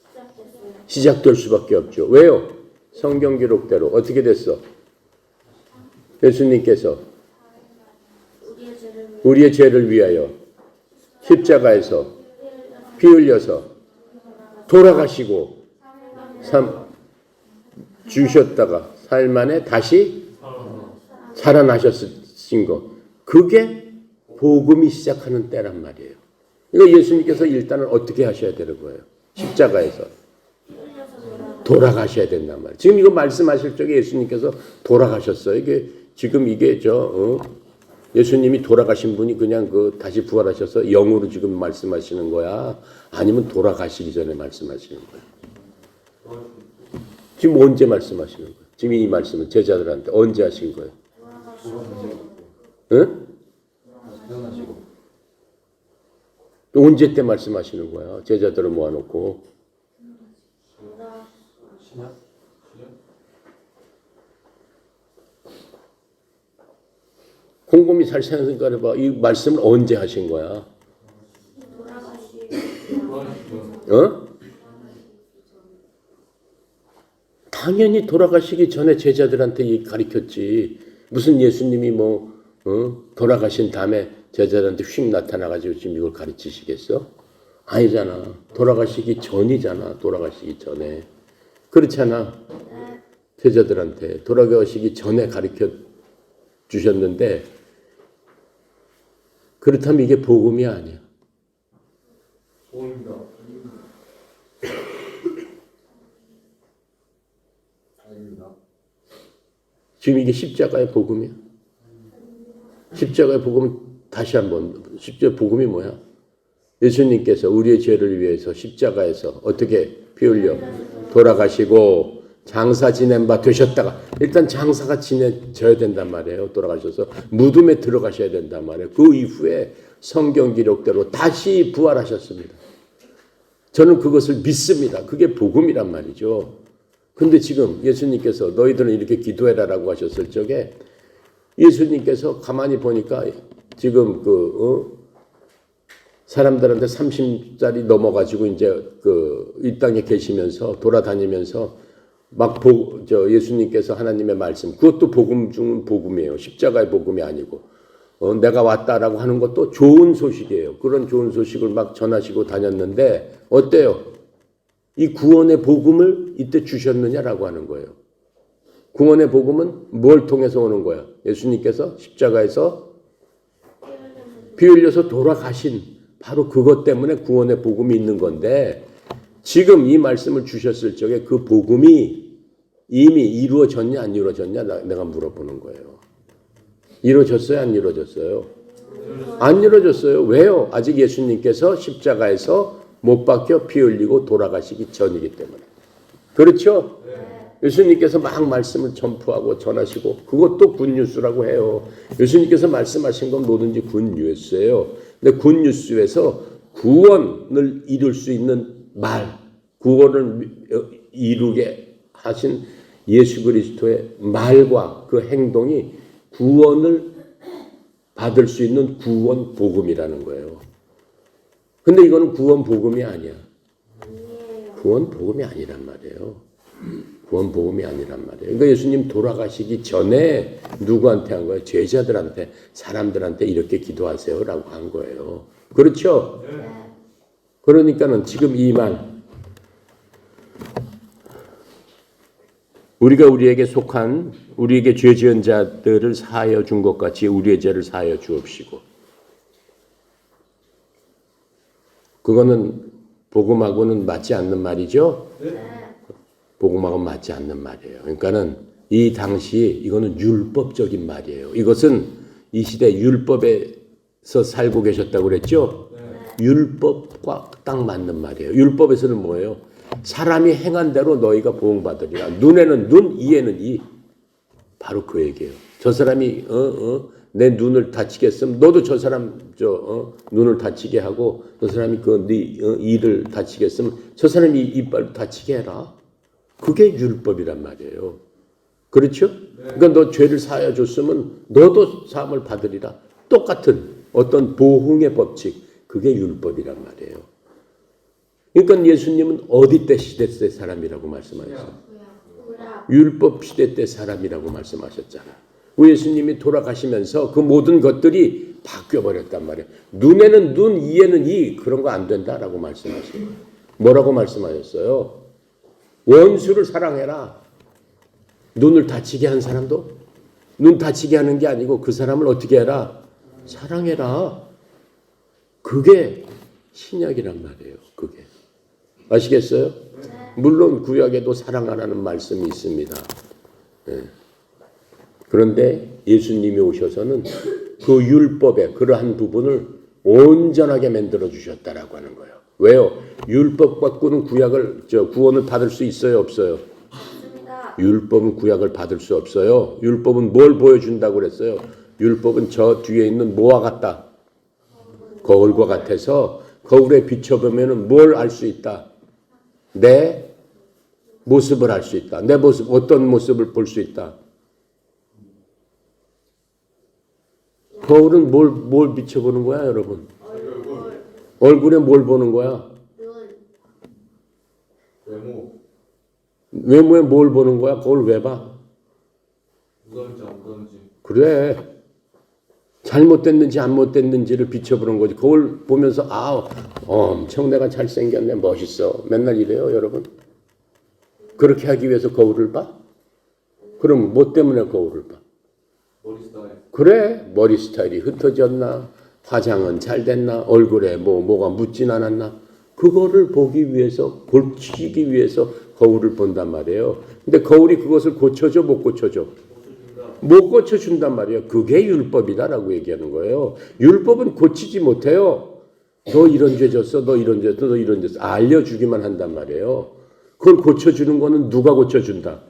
시작됐어요. 시작될 수밖에 없죠. 왜요? 성경 기록대로 어떻게 됐어? 예수님께서 우리의 죄를 위해 우리의 죄를 위하여 십자가에서 피 흘려서 돌아가시고 주셨다가 4일 만에 다시 살아나셨으신 것. 그게 복음이 시작하는 때란 말이에요. 이거 예수님께서 일단은 어떻게 하셔야 되는 거예요? 십자가에서 돌아가셔야 된단 말이에요. 지금 이거 말씀하실 적에 예수님께서 돌아가셨어요. 이게 지금 이게 예수님이 돌아가신 분이 그냥 다시 부활하셔서 영으로 지금 말씀하시는 거야? 아니면 돌아가시기 전에 말씀하시는 거야? 지금 언제 말씀하시는 거예요? 지금 이 말씀은 제자들한테 언제 하신 거예요? 응? 또 언제 때 말씀하시는 거야? 제자들을 모아놓고. 곰곰이 잘 생각해봐. 이 말씀을 언제 하신 거야? 어? 당연히 돌아가시기 전에 제자들한테 가르쳤지. 무슨 예수님이 돌아가신 다음에 제자들한테 휙 나타나가지고 지금 이걸 가르치시겠어? 아니잖아. 돌아가시기 전이잖아. 돌아가시기 전에. 그렇잖아. 제자들한테 돌아가시기 전에 가르쳐 주셨는데 그렇다면 이게 복음이 아니야. 복음입니다. 지금 이게 십자가의 복음이야. 십자가의 복음은 다시 한번 십자가의 복음이 뭐야? 예수님께서 우리의 죄를 위해서 십자가에서 어떻게 피 흘려 돌아가시고 장사 지낸 바 되셨다가 일단 장사가 지내져야 된단 말이에요. 돌아가셔서 무덤에 들어가셔야 된단 말이에요. 그 이후에 성경 기록대로 다시 부활하셨습니다. 저는 그것을 믿습니다. 그게 복음이란 말이죠. 근데 지금 예수님께서 너희들은 이렇게 기도해라라고 하셨을 적에 예수님께서 가만히 보니까 지금 사람들한테 30살이 넘어가지고 이제 이 땅에 계시면서 돌아다니면서 막 예수님께서 하나님의 말씀, 그것도 복음 중 복음이에요. 십자가의 복음이 아니고 내가 왔다라고 하는 것도 좋은 소식이에요. 그런 좋은 소식을 막 전하시고 다녔는데 어때요? 이 구원의 복음을 이때 주셨느냐라고 하는 거예요. 구원의 복음은 뭘 통해서 오는 거야? 예수님께서 십자가에서 피 흘려서 돌아가신 바로 그것 때문에 구원의 복음이 있는 건데 지금 이 말씀을 주셨을 적에 그 복음이 이미 이루어졌냐 안 이루어졌냐 내가 물어보는 거예요. 이루어졌어요? 안 이루어졌어요? 안 이루어졌어요. 왜요? 아직 예수님께서 십자가에서 못 박혀 피 흘리고 돌아가시기 전이기 때문에. 그렇죠? 예수님께서 막 말씀을 전fu하고 전하시고 그것도 굿뉴스라고 해요. 예수님께서 말씀하신 건 뭐든지 굿뉴스예요. 근데 굿뉴스에서 구원을 이룰 수 있는 말, 구원을 이루게 하신 예수 그리스도의 말과 그 행동이 구원을 받을 수 있는 구원 복음이라는 거예요. 근데 이거는 구원 복음이 아니야. 구원 복음이 아니란 말이에요. 구원 복음이 아니란 말이에요. 그러니까 예수님 돌아가시기 전에 누구한테 한 거예요? 제자들한테, 사람들한테 이렇게 기도하세요라고 한 거예요. 그렇죠? 그러니까는 지금 이 말, 우리가 우리에게 속한 우리에게 죄 지은 자들을 사하여 준 것 같이 우리의 죄를 사하여 주옵시고, 그거는 복음하고는 맞지 않는 말이죠. 복음하고 맞지 않는 말이에요. 그러니까는 이 당시 이거는 율법적인 말이에요. 이것은 이 시대 율법에서 살고 계셨다고 그랬죠. 율법과 딱 맞는 말이에요. 율법에서는 뭐예요? 사람이 행한 대로 너희가 보응받으리라. 눈에는 눈, 이에는 이. 바로 그 얘기예요. 저 사람이 내 눈을 다치겠으면 너도 저 사람 눈을 다치게 하고 저 사람이 네 이를 다치겠으면 저 사람이 이빨 다치게 해라. 그게 율법이란 말이에요. 그렇죠? 그러니까 너 죄를 사하여 줬으면 너도 사함을 받으리라. 똑같은 어떤 보응의 법칙, 그게 율법이란 말이에요. 그러니까 예수님은 어디 때 시대 때 사람이라고 말씀하셨어요? 율법 시대 때 사람이라고 말씀하셨잖아. 예수님이 돌아가시면서 그 모든 것들이 바뀌어버렸단 말이에요. 눈에는 눈, 이에는 이, 그런 거 안 된다라고 말씀하시고. 뭐라고 말씀하셨어요? 원수를 사랑해라. 눈을 다치게 한 사람도 눈 다치게 하는 게 아니고 그 사람을 어떻게 해라? 사랑해라. 그게 신약이란 말이에요. 그게. 아시겠어요? 물론 구약에도 사랑하라는 말씀이 있습니다. 네. 그런데 예수님이 오셔서는 그 율법의 그러한 부분을 온전하게 만들어 주셨다라고 하는 거예요. 왜요? 율법 갖고는 구원을 받을 수 있어요, 없어요? 율법은 구약을 받을 수 없어요. 율법은 뭘 보여준다고 그랬어요? 율법은 저 뒤에 있는 뭐와 같다? 거울과 같아서 거울에 비춰보면 뭘 알 수 있다? 내 모습을 알 수 있다. 내 모습, 어떤 모습을 볼 수 있다? 거울은 뭘 비춰보는 거야, 여러분? 얼굴에 뭘 보는 거야? 외모에 뭘 보는 거야? 그걸 왜 봐? 무던지 안 무던지. 그래. 잘못됐는지 안 못됐는지를 비춰보는 거지. 그걸 보면서 엄청 내가 잘생겼네, 멋있어. 맨날 이래요, 여러분? 그렇게 하기 위해서 거울을 봐? 그럼 뭐 때문에 거울을 봐? 머리 스타일. 그래. 머리 스타일이 흩어졌나? 화장은 잘 됐나? 얼굴에 뭐가 묻진 않았나? 그거를 보기 위해서, 고치기 위해서 거울을 본단 말이에요. 근데 거울이 그것을 고쳐줘, 못 고쳐줘? 못 고쳐준단 말이에요. 그게 율법이다라고 얘기하는 거예요. 율법은 고치지 못해요. 너 이런 죄 졌어, 너 이런 죄 졌어, 너 이런 죄 졌어. 알려주기만 한단 말이에요. 그걸 고쳐주는 거는 누가 고쳐준다?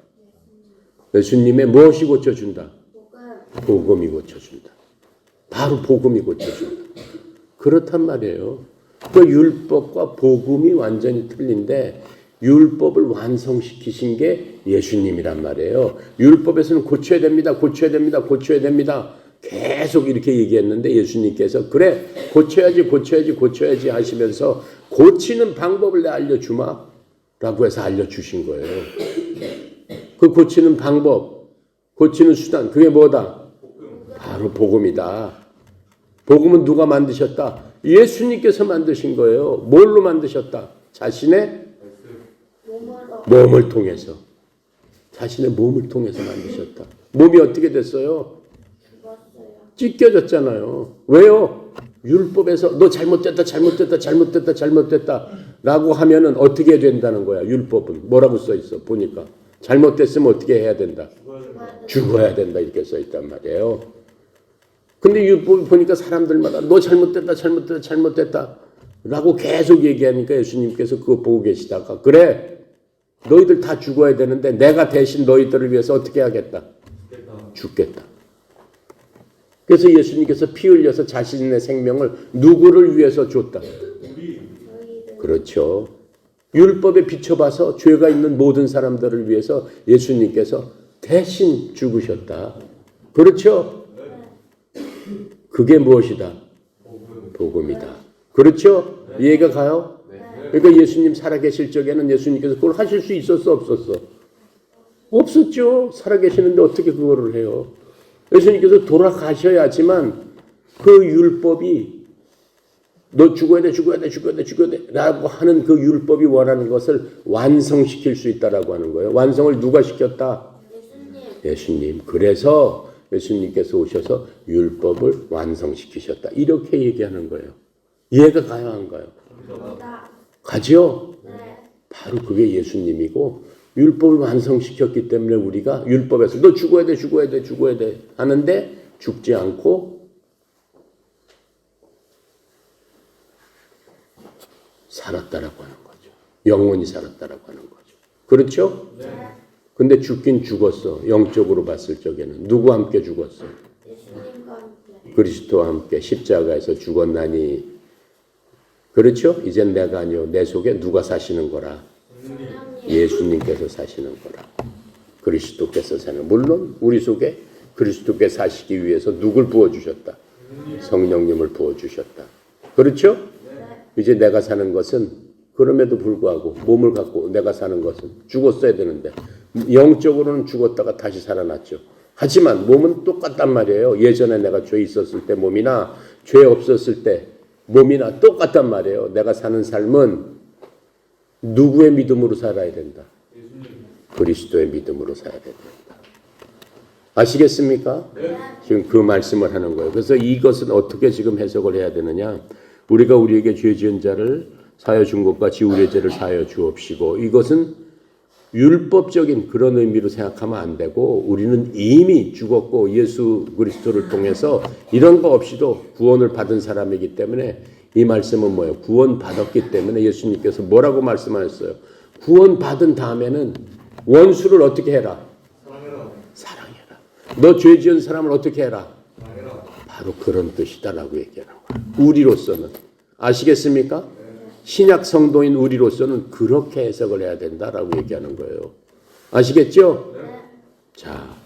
예수님의 무엇이 고쳐준다? 복음이 고쳐준다. 바로 복음이 고쳐준다. 그렇단 말이에요. 그 율법과 복음이 완전히 틀린데 율법을 완성시키신 게 예수님이란 말이에요. 율법에서는 고쳐야 됩니다. 고쳐야 됩니다. 고쳐야 됩니다. 계속 이렇게 얘기했는데 예수님께서 그래 고쳐야지 하시면서 고치는 방법을 내가 알려주마 라고 해서 알려주신 거예요. 그 고치는 방법, 고치는 수단, 그게 뭐다? 바로 복음이다. 복음은 누가 만드셨다? 예수님께서 만드신 거예요. 뭘로 만드셨다? 자신의 몸을 통해서. 자신의 몸을 통해서 만드셨다. 몸이 어떻게 됐어요? 찢겨졌잖아요. 왜요? 율법에서 너 잘못됐다 라고 하면은 어떻게 된다는 거야? 율법은 뭐라고 써 있어? 보니까 잘못됐으면 어떻게 해야 된다? 죽어야 된다 이렇게 써 있단 말이에요. 근데 율법 보니까 사람들마다 너 잘못됐다 라고 계속 얘기하니까 예수님께서 그거 보고 계시다가 그래 너희들 다 죽어야 되는데 내가 대신 너희들을 위해서 어떻게 하겠다? 죽겠다. 그래서 예수님께서 피 흘려서 자신의 생명을 누구를 위해서 줬다? 그렇죠. 율법에 비춰봐서 죄가 있는 모든 사람들을 위해서 예수님께서 대신 죽으셨다. 그렇죠? 그게 무엇이다? 복음이다. 그렇죠? 이해가 가요? 그러니까 예수님 살아계실 적에는 예수님께서 그걸 하실 수 있었어, 없었어? 없었죠. 살아계시는데 어떻게 그거를 해요? 예수님께서 돌아가셔야지만 그 율법이 너 죽어야 돼 라고 하는 그 율법이 원하는 것을 완성시킬 수 있다라고 하는 거예요. 완성을 누가 시켰다? 예수님. 그래서 예수님께서 오셔서 율법을 완성시키셨다. 이렇게 얘기하는 거예요. 이해가 가요, 안 가요? 가죠? 바로 그게 예수님이고 율법을 완성시켰기 때문에 우리가 율법에서 너 죽어야 돼 하는데 죽지 않고 살았다라고 하는 거죠. 영원히 살았다라고 하는 거죠. 그렇죠? 근데 죽긴 죽었어. 영적으로 봤을 적에는. 누구와 함께 죽었어? 그리스도와 함께 십자가에서 죽었나니. 그렇죠? 이젠 내가 아니요 내 속에 누가 사시는 거라? 예수님께서 사시는 거라. 그리스도께서 사는. 물론 우리 속에 그리스도께서 사시기 위해서 누굴 부어주셨다? 성령님을 부어주셨다. 그렇죠? 이제 내가 사는 것은 그럼에도 불구하고 몸을 갖고 내가 사는 것은 죽었어야 되는데 영적으로는 죽었다가 다시 살아났죠. 하지만 몸은 똑같단 말이에요. 예전에 내가 죄 있었을 때 몸이나 죄 없었을 때 몸이나 똑같단 말이에요. 내가 사는 삶은 누구의 믿음으로 살아야 된다? 그리스도의 믿음으로 살아야 된다. 아시겠습니까? 지금 그 말씀을 하는 거예요. 그래서 이것은 어떻게 지금 해석을 해야 되느냐? 우리가 우리에게 죄 지은 자를 사하여 준 것 같이 우리의 죄를 사하여 주옵시고, 이것은 율법적인 그런 의미로 생각하면 안 되고, 우리는 이미 죽었고 예수 그리스도를 통해서 이런 거 없이도 구원을 받은 사람이기 때문에, 이 말씀은 뭐예요? 구원 받았기 때문에 예수님께서 뭐라고 말씀하셨어요? 구원 받은 다음에는 원수를 어떻게 해라? 사랑해라. 너 죄 지은 사람을 어떻게 해라? 바로 그런 뜻이다라고 얘기하는 거예요. 우리로서는. 아시겠습니까? 신약 성도인 우리로서는 그렇게 해석을 해야 된다라고 얘기하는 거예요. 아시겠죠? 자,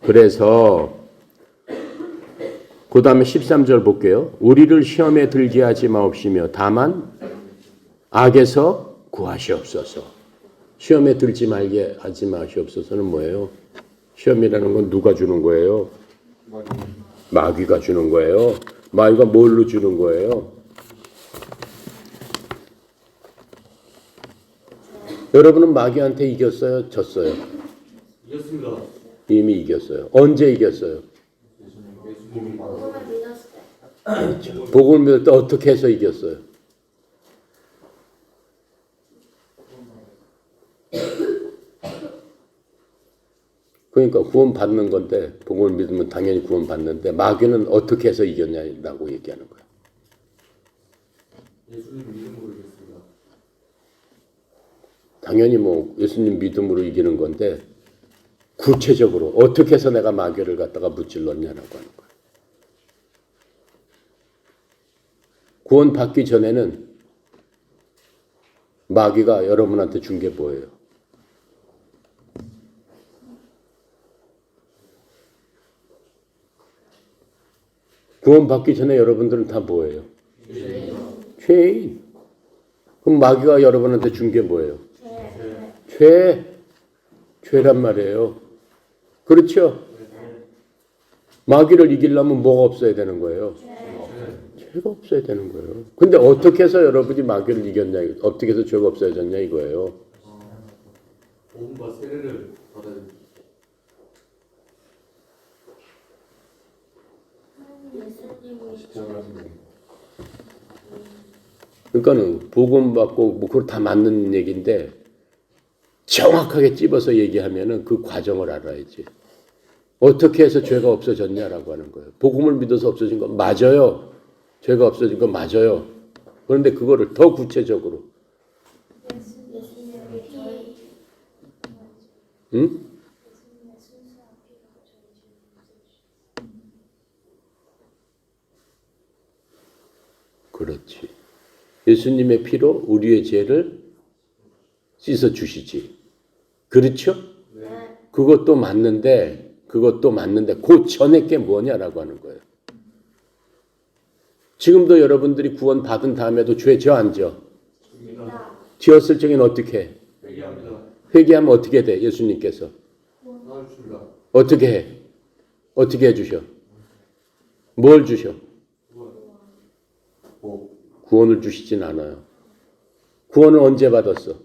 그래서 그 다음에 13절 볼게요. 우리를 시험에 들게 하지 마옵시며 다만 악에서 구하시옵소서. 시험에 들지 말게 하지 마시옵소서는 뭐예요? 시험이라는 건 누가 주는 거예요? 마귀가 주는 거예요. 마귀가 뭘로 주는 거예요? 여러분은 마귀한테 이겼어요? 졌어요? 이겼습니다. 이미 이겼어요. 언제 이겼어요? 복음을 믿었을 때. 그렇죠. 복음을 믿을 때 어떻게 해서 이겼어요? 그러니까 구원 받는 건데, 복음을 믿으면 당연히 구원 받는데 마귀는 어떻게 해서 이겼냐라고 얘기하는 거예요. 예수님 믿음으로 이겼습니다. 당연히 뭐 예수님 믿음으로 이기는 건데 구체적으로 어떻게 해서 내가 마귀를 갖다가 무찔렀냐라고 하는 거예요. 구원 받기 전에는 마귀가 여러분한테 준 게 뭐예요? 구원 받기 전에 여러분들은 다 뭐예요? 죄인. 그럼 마귀가 여러분한테 준 게 뭐예요? 죄란 말이에요. 그렇죠? 마귀를 이기려면 뭐가 없어야 되는 거예요? 죄가 없어야 되는 거예요. 근데 어떻게 해서 여러분이 마귀를 이겼냐, 어떻게 해서 죄가 없어졌냐 이거예요. 복음과 세례를 받아야 됩니다. 그러니까는 복음 받고 뭐 그걸 다 맞는 얘기인데 정확하게 찝어서 얘기하면은 그 과정을 알아야지. 어떻게 해서 죄가 없어졌냐라고 하는 거예요. 복음을 믿어서 없어진 건 맞아요. 죄가 없어진 건 맞아요. 그런데 그거를 더 구체적으로, 응? 그렇지. 예수님의 피로 우리의 죄를 씻어 주시지. 그렇죠? 그것도 맞는데 그 전에 게 뭐냐라고 하는 거예요. 지금도 여러분들이 구원 받은 다음에도 죄 져 안 져? 지었을 적에는 어떻게 해? 회개합니다. 회개하면 어떻게 돼? 예수님께서 나와주십니다. 어떻게 해? 어떻게 해주셔? 뭘 주셔? 구원을 주시진 않아요. 구원을 언제 받았어?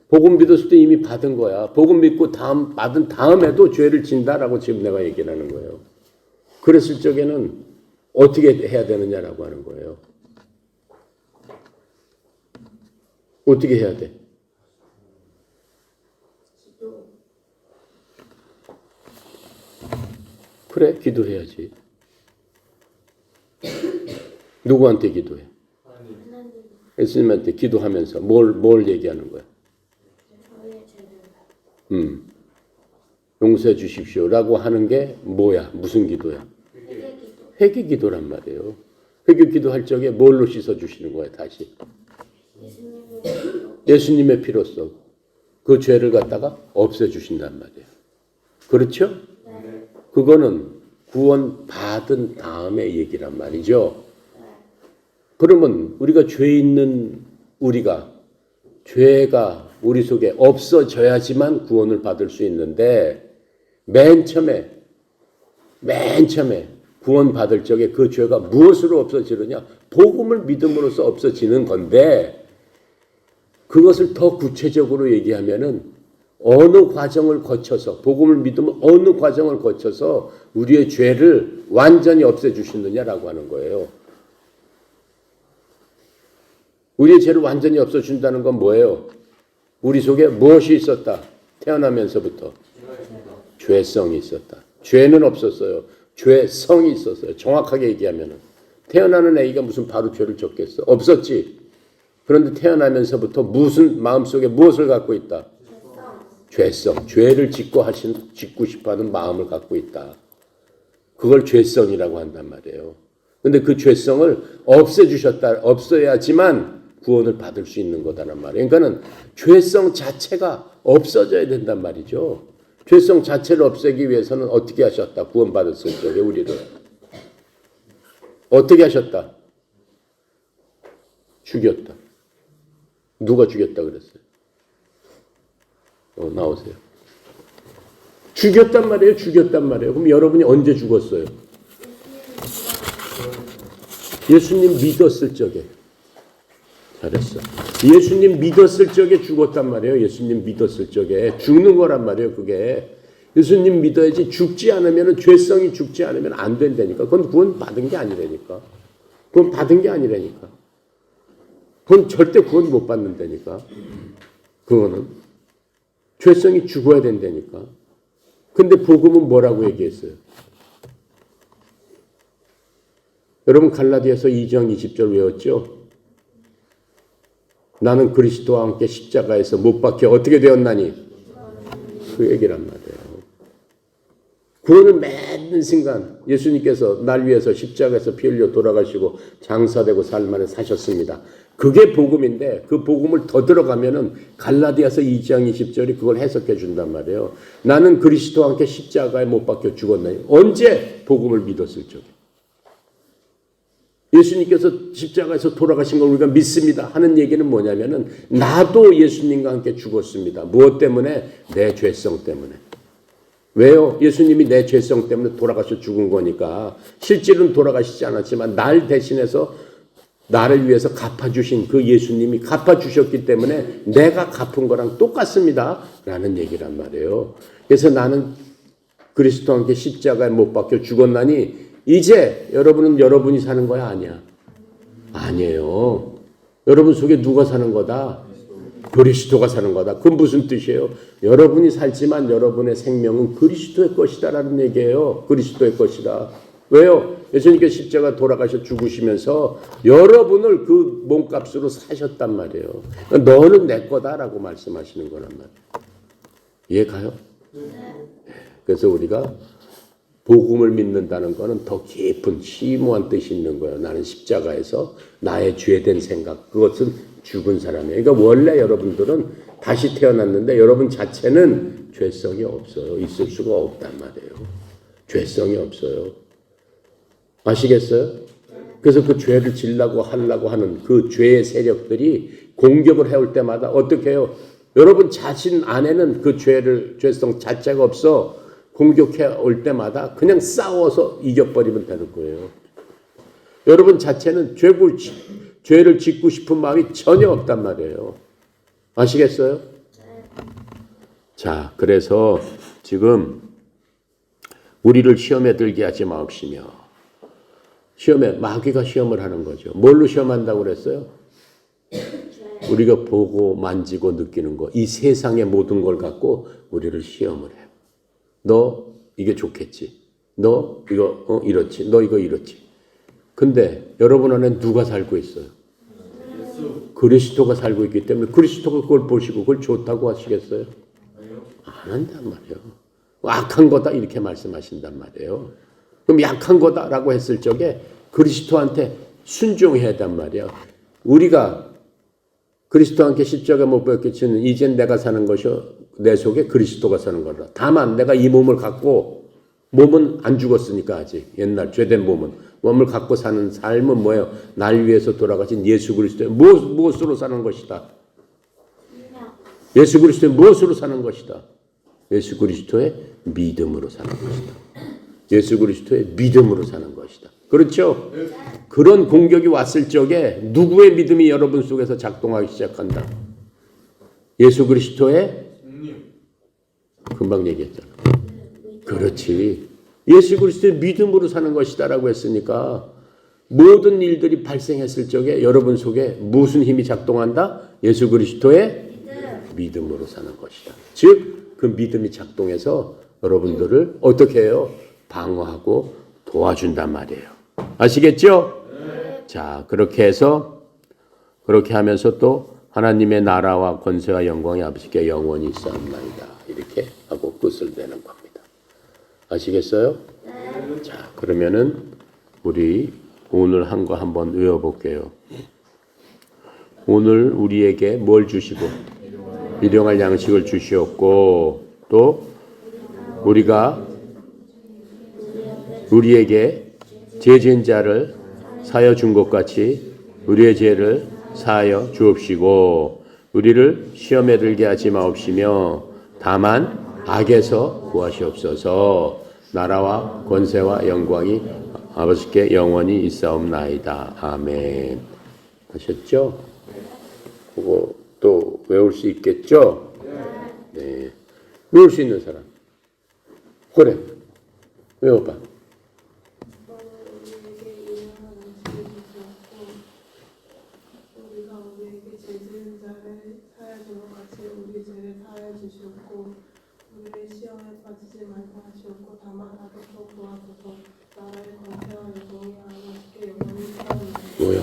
복음 믿었을 때 이미 받은 거야. 복음 믿고 받은 다음에도 죄를 진다라고 지금 내가 얘기를 하는 거예요. 그랬을 적에는 어떻게 해야 되느냐라고 하는 거예요. 어떻게 해야 돼? 그래, 기도해야지. 누구한테 기도해? 예수님한테 기도하면서 뭘 얘기하는 거야? 용서해 주십시오라고 하는 게 뭐야? 무슨 기도야? 회개 기도란 말이에요. 회개 기도할 적에 뭘로 씻어 주시는 거야? 다시 예수님의 피로써 그 죄를 갖다가 없애주신단 말이에요. 그렇죠? 네. 그거는 구원 받은 다음의 얘기란 말이죠. 그러면 우리가 죄 있는 우리가 죄가 우리 속에 없어져야지만 구원을 받을 수 있는데 맨 처음에 구원 받을 적에 그 죄가 무엇으로 없어지느냐? 복음을 믿음으로써 없어지는 건데 그것을 더 구체적으로 얘기하면은 어느 과정을 거쳐서 복음을 믿으면 어느 과정을 거쳐서 우리의 죄를 완전히 없애주시느냐라고 하는 거예요. 우리의 죄를 완전히 없애준다는 건 뭐예요? 우리 속에 무엇이 있었다? 태어나면서부터 죄성이 있었다. 죄는 없었어요. 죄성이 있었어요. 정확하게 얘기하면은 태어나는 애기가 무슨 바로 죄를 졌겠어? 없었지. 그런데 태어나면서부터 무슨 마음속에 무엇을 갖고 있다? 죄성. 죄를 짓고 싶어하는 마음을 갖고 있다. 그걸 죄성이라고 한단 말이에요. 근데 그 죄성을 없어야지만 구원을 받을 수 있는 거다란 말이에요. 그러니까는 죄성 자체가 없어져야 된단 말이죠. 죄성 자체를 없애기 위해서는 어떻게 하셨다? 구원 받았을 적에 우리를 어떻게 하셨다? 죽였다. 누가 죽였다 그랬어요? 나오세요. 죽였단 말이에요. 죽였단 말이에요. 그럼 여러분이 언제 죽었어요? 예수님 믿었을 적에. 잘했어. 예수님 믿었을 적에 죽었단 말이에요. 예수님 믿었을 적에. 죽는 거란 말이에요. 그게. 예수님 믿어야지 죽지 않으면 죄성이 죽지 않으면 안 된다니까. 그건 구원 받은 게 아니라니까. 구원 받은 게 아니라니까. 그건 절대 구원 못 받는다니까. 그거는. 죄성이 죽어야 된다니까. 근데 복음은 뭐라고 얘기했어요? 여러분 갈라디아서 2장 20절 외웠죠? 나는 그리스도와 함께 십자가에서 못 박혀 어떻게 되었나니? 그 얘기란 말이에요. 구원을 맺는 순간 예수님께서 날 위해서 십자가에서 피 흘려 돌아가시고 장사되고 살만에 사셨습니다. 그게 복음인데 그 복음을 더 들어가면은 갈라디아서 2장 20절이 그걸 해석해 준단 말이에요. 나는 그리스도와 함께 십자가에 못 박혀 죽었나니? 언제 복음을 믿었을 적에? 예수님께서 십자가에서 돌아가신 걸 우리가 믿습니다 하는 얘기는 뭐냐면은 나도 예수님과 함께 죽었습니다. 무엇 때문에? 내 죄성 때문에. 왜요? 예수님이 내 죄성 때문에 돌아가서 죽은 거니까. 실제로는 돌아가시지 않았지만 날 대신해서 나를 위해서 갚아주신 그 예수님이 갚아주셨기 때문에 내가 갚은 거랑 똑같습니다 라는 얘기란 말이에요. 그래서 나는 그리스도와 함께 십자가에 못 박혀 죽었나니 이제 여러분은 여러분이 사는 거야? 아니야. 아니에요. 여러분 속에 누가 사는 거다? 그리스도가 사는 거다. 그건 무슨 뜻이에요? 여러분이 살지만 여러분의 생명은 그리스도의 것이다라는 얘기예요. 그리스도의 것이다. 왜요? 예수님께서 십자가 돌아가셔 죽으시면서 여러분을 그 몸값으로 사셨단 말이에요. 너는 내 거다라고 말씀하시는 거란 말이에요. 이해 가요? 그래서 우리가 복음을 믿는다는 것은 더 깊은 심오한 뜻이 있는 거예요. 나는 십자가에서 나의 죄된 생각, 그것은 죽은 사람이에요. 그러니까 원래 여러분들은 다시 태어났는데 여러분 자체는 죄성이 없어요. 있을 수가 없단 말이에요. 죄성이 없어요. 아시겠어요? 그래서 그 죄를 지려고 하려고 하는 그 죄의 세력들이 공격을 해올 때마다 어떻게 해요? 여러분 자신 안에는 그 죄성 자체가 없어. 공격해 올 때마다 그냥 싸워서 이겨버리면 되는 거예요. 여러분 자체는 죄를 짓고 싶은 마음이 전혀 없단 말이에요. 아시겠어요? 자, 그래서 지금 우리를 시험에 들게 하지 마옵시며 시험에 마귀가 시험을 하는 거죠. 뭘로 시험한다고 그랬어요? 우리가 보고 만지고 느끼는 거, 이 세상의 모든 걸 갖고 우리를 시험을 해요. 너 이게 좋겠지. 너 이거 이렇지. 너 이거 이렇지. 근데 여러분 안에 누가 살고 있어요? 그리스도가 살고 있기 때문에 그리스도가 그걸 보시고 그걸 좋다고 하시겠어요? 안 한단 말이에요. 악한 거다 이렇게 말씀하신단 말이에요. 그럼 약한 거다라고 했을 적에 그리스도한테 순종해야 한단 말이에요. 우리가 그리스도와 함께 십자가 못 박히시는 이젠 내가 사는 것이요 내 속에 그리스도가 사는 거다. 다만 내가 이 몸을 갖고 몸은 안 죽었으니까 아직 옛날 죄된 몸을 갖고 사는 삶은 뭐예요? 날 위해서 돌아가신 예수 그리스도의 무엇으로 사는 것이다. 예수 그리스도의 무엇으로 사는 것이다. 예수 그리스도의 믿음으로 사는 것이다. 예수 그리스도의 믿음으로 사는 것이다. 그렇죠? 그런 공격이 왔을 적에 누구의 믿음이 여러분 속에서 작동하기 시작한다. 예수 그리스도의 금방 얘기했잖아. 그렇지. 예수 그리스도의 믿음으로 사는 것이다라고 했으니까 모든 일들이 발생했을 적에 여러분 속에 무슨 힘이 작동한다? 예수 그리스도의 믿음으로 사는 것이다. 즉 그 믿음이 작동해서 여러분들을 어떻게 해요? 방어하고 도와준단 말이에요. 아시겠죠? 자, 그렇게 하면서 또 하나님의 나라와 권세와 영광이 아버지께 영원히 있사옵나이다. 이렇게 하고 끝을 내는 겁니다. 아시겠어요? 자, 그러면은 우리 오늘 한 거 한번 외워볼게요. 오늘 우리에게 뭘 주시고 일용할 양식을 주시었고 또 우리에게 죄 지은 자를 사하여 준 것 같이 우리의 죄를 사하여 주옵시고 우리를 시험에 들게 하지 마옵시며 다만 악에서 구하시옵소서. 나라와 권세와 영광이 아버지께 영원히 있사옵나이다. 아멘. 하셨죠? 그거 또 외울 수 있겠죠? 네. 외울 수 있는 사람. 그래. 외워봐. 우리가 우리에게 죄 지은 자를 사하여 준 것 같이 우리 죄를 사하여 주시옵고 우리를 시험에 빠지지 말고 하시옵고 다만 악에서 구하소서. 나라의 권세와 영광이 아버지께 영원히 있사옵나이다. 뭐야.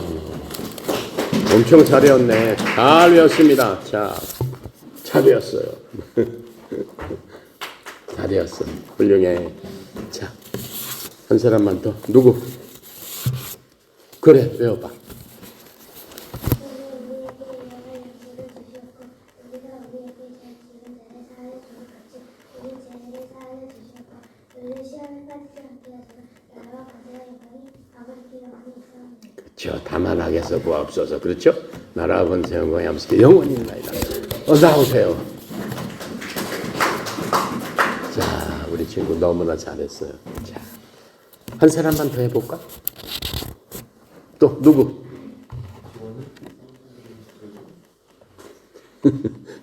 엄청 잘 외웠네. 잘 외웠습니다. 자, 잘 외웠어요. 잘 외웠어. 훌륭해. 자, 한 사람만 더. 누구? 그래, 외워봐. 그렇죠. 다만 악에서 구하옵소서. 그렇죠? 나라와 권세 영광이 아버지께 영원히 있나이다. 나오세요. 자, 우리 친구 너무나 잘했어요. 자, 한 사람만 더 해볼까? 또 누구?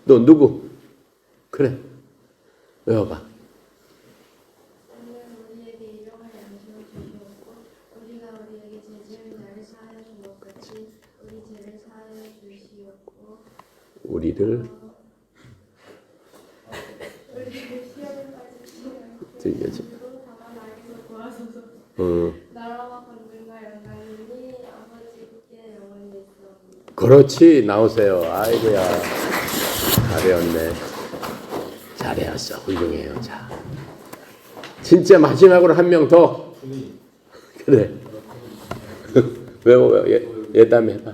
또 누구? 그래, 외워봐. 우리를 들려줘. 나라와 권능과 영광이 아버지께 영원히 있사옵나이다. 그렇지, 나오세요. 아이고야, 잘해왔네. 잘해왔어. 훌륭해요. 자, 진짜 마지막으로 한 명 더. 그래. 외워. 예담 해봐.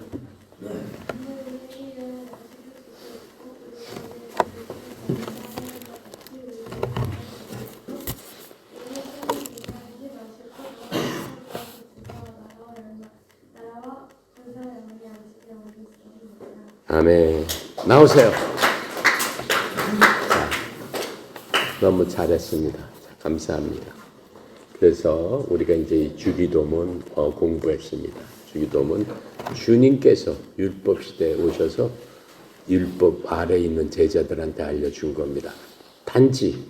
아멘. 나오세요. 자, 너무 잘했습니다. 자, 감사합니다. 그래서 우리가 이제 이 주기도문 공부했습니다. 주기도문 주님께서 율법 시대에 오셔서 율법 아래에 있는 제자들한테 알려준 겁니다. 단지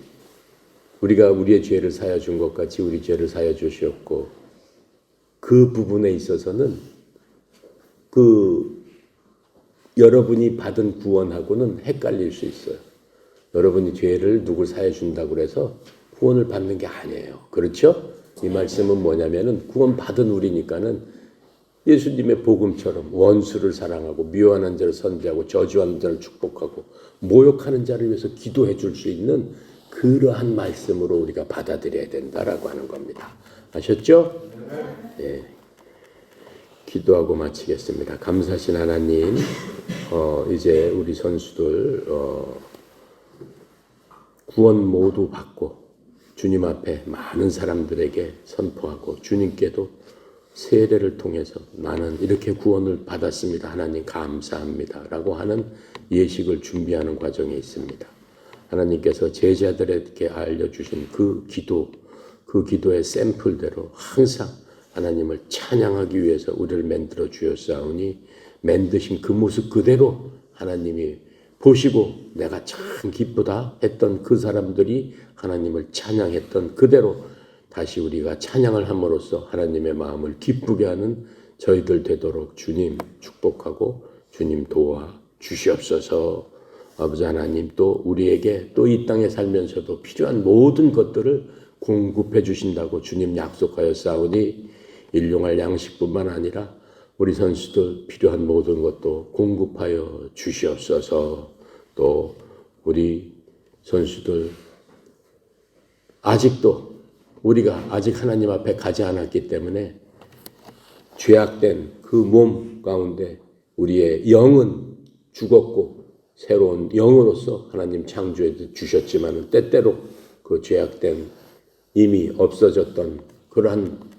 우리가 우리의 죄를 사하여 준 것 같이 우리 죄를 사하여 주시었고 그 부분에 있어서는 여러분이 받은 구원하고는 헷갈릴 수 있어요. 여러분이 죄를 누굴 사해 준다고 해서 구원을 받는 게 아니에요. 그렇죠? 이 말씀은 뭐냐면은 구원 받은 우리니까는 예수님의 복음처럼 원수를 사랑하고 미워하는 자를 선대하고 저주하는 자를 축복하고 모욕하는 자를 위해서 기도해 줄 수 있는 그러한 말씀으로 우리가 받아들여야 된다라고 하는 겁니다. 아셨죠? 네. 기도하고 마치겠습니다. 감사하신 하나님, 이제 우리 선수들 구원 모두 받고 주님 앞에 많은 사람들에게 선포하고 주님께도 세례를 통해서 나는 이렇게 구원을 받았습니다. 하나님 감사합니다. 라고 하는 예식을 준비하는 과정에 있습니다. 하나님께서 제자들에게 알려주신 그 기도의 샘플대로 항상 하나님을 찬양하기 위해서 우리를 만들어 주었사오니 만드신 그 모습 그대로 하나님이 보시고 내가 참 기쁘다 했던 그 사람들이 하나님을 찬양했던 그대로 다시 우리가 찬양을 함으로써 하나님의 마음을 기쁘게 하는 저희들 되도록 주님 축복하고 주님 도와 주시옵소서. 아버지 하나님 또 우리에게 또 이 땅에 살면서도 필요한 모든 것들을 공급해 주신다고 주님 약속하였사오니 일용할 양식뿐만 아니라 우리 선수들 필요한 모든 것도 공급하여 주시옵소서. 또 우리 선수들 아직도 우리가 아직 하나님 앞에 가지 않았기 때문에 죄악된 그 몸 가운데 우리의 영은 죽었고 새로운 영으로서 하나님 창조해 주셨지만 때때로 그 죄악된 이미 없어졌던 그러한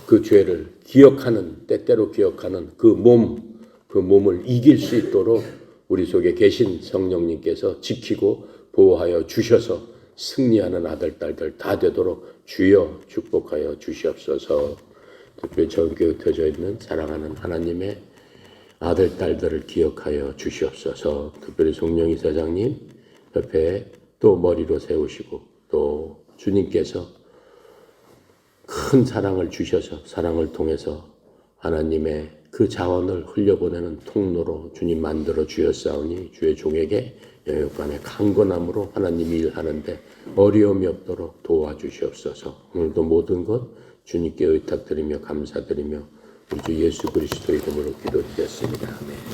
그 죄를 기억하는 때때로 기억하는 그 몸을 이길 수 있도록 우리 속에 계신 성령님께서 지키고 보호하여 주셔서 승리하는 아들 딸들 다 되도록 주여 축복하여 주시옵소서. 특별히 전교에 흩어져 있는 사랑하는 하나님의 아들 딸들을 기억하여 주시옵소서. 특별히 송영희 사장님 옆에 또 머리로 세우시고 또 주님께서 큰 사랑을 주셔서 사랑을 통해서 하나님의 그 자원을 흘려보내는 통로로 주님 만들어 주셨사오니 주의 종에게 영육간의 강건함으로 하나님이 일하는데 어려움이 없도록 도와주시옵소서. 오늘도 모든 것 주님께 의탁드리며 감사드리며 우리 주 예수 그리스도 이름으로 기도드렸습니다. 아멘.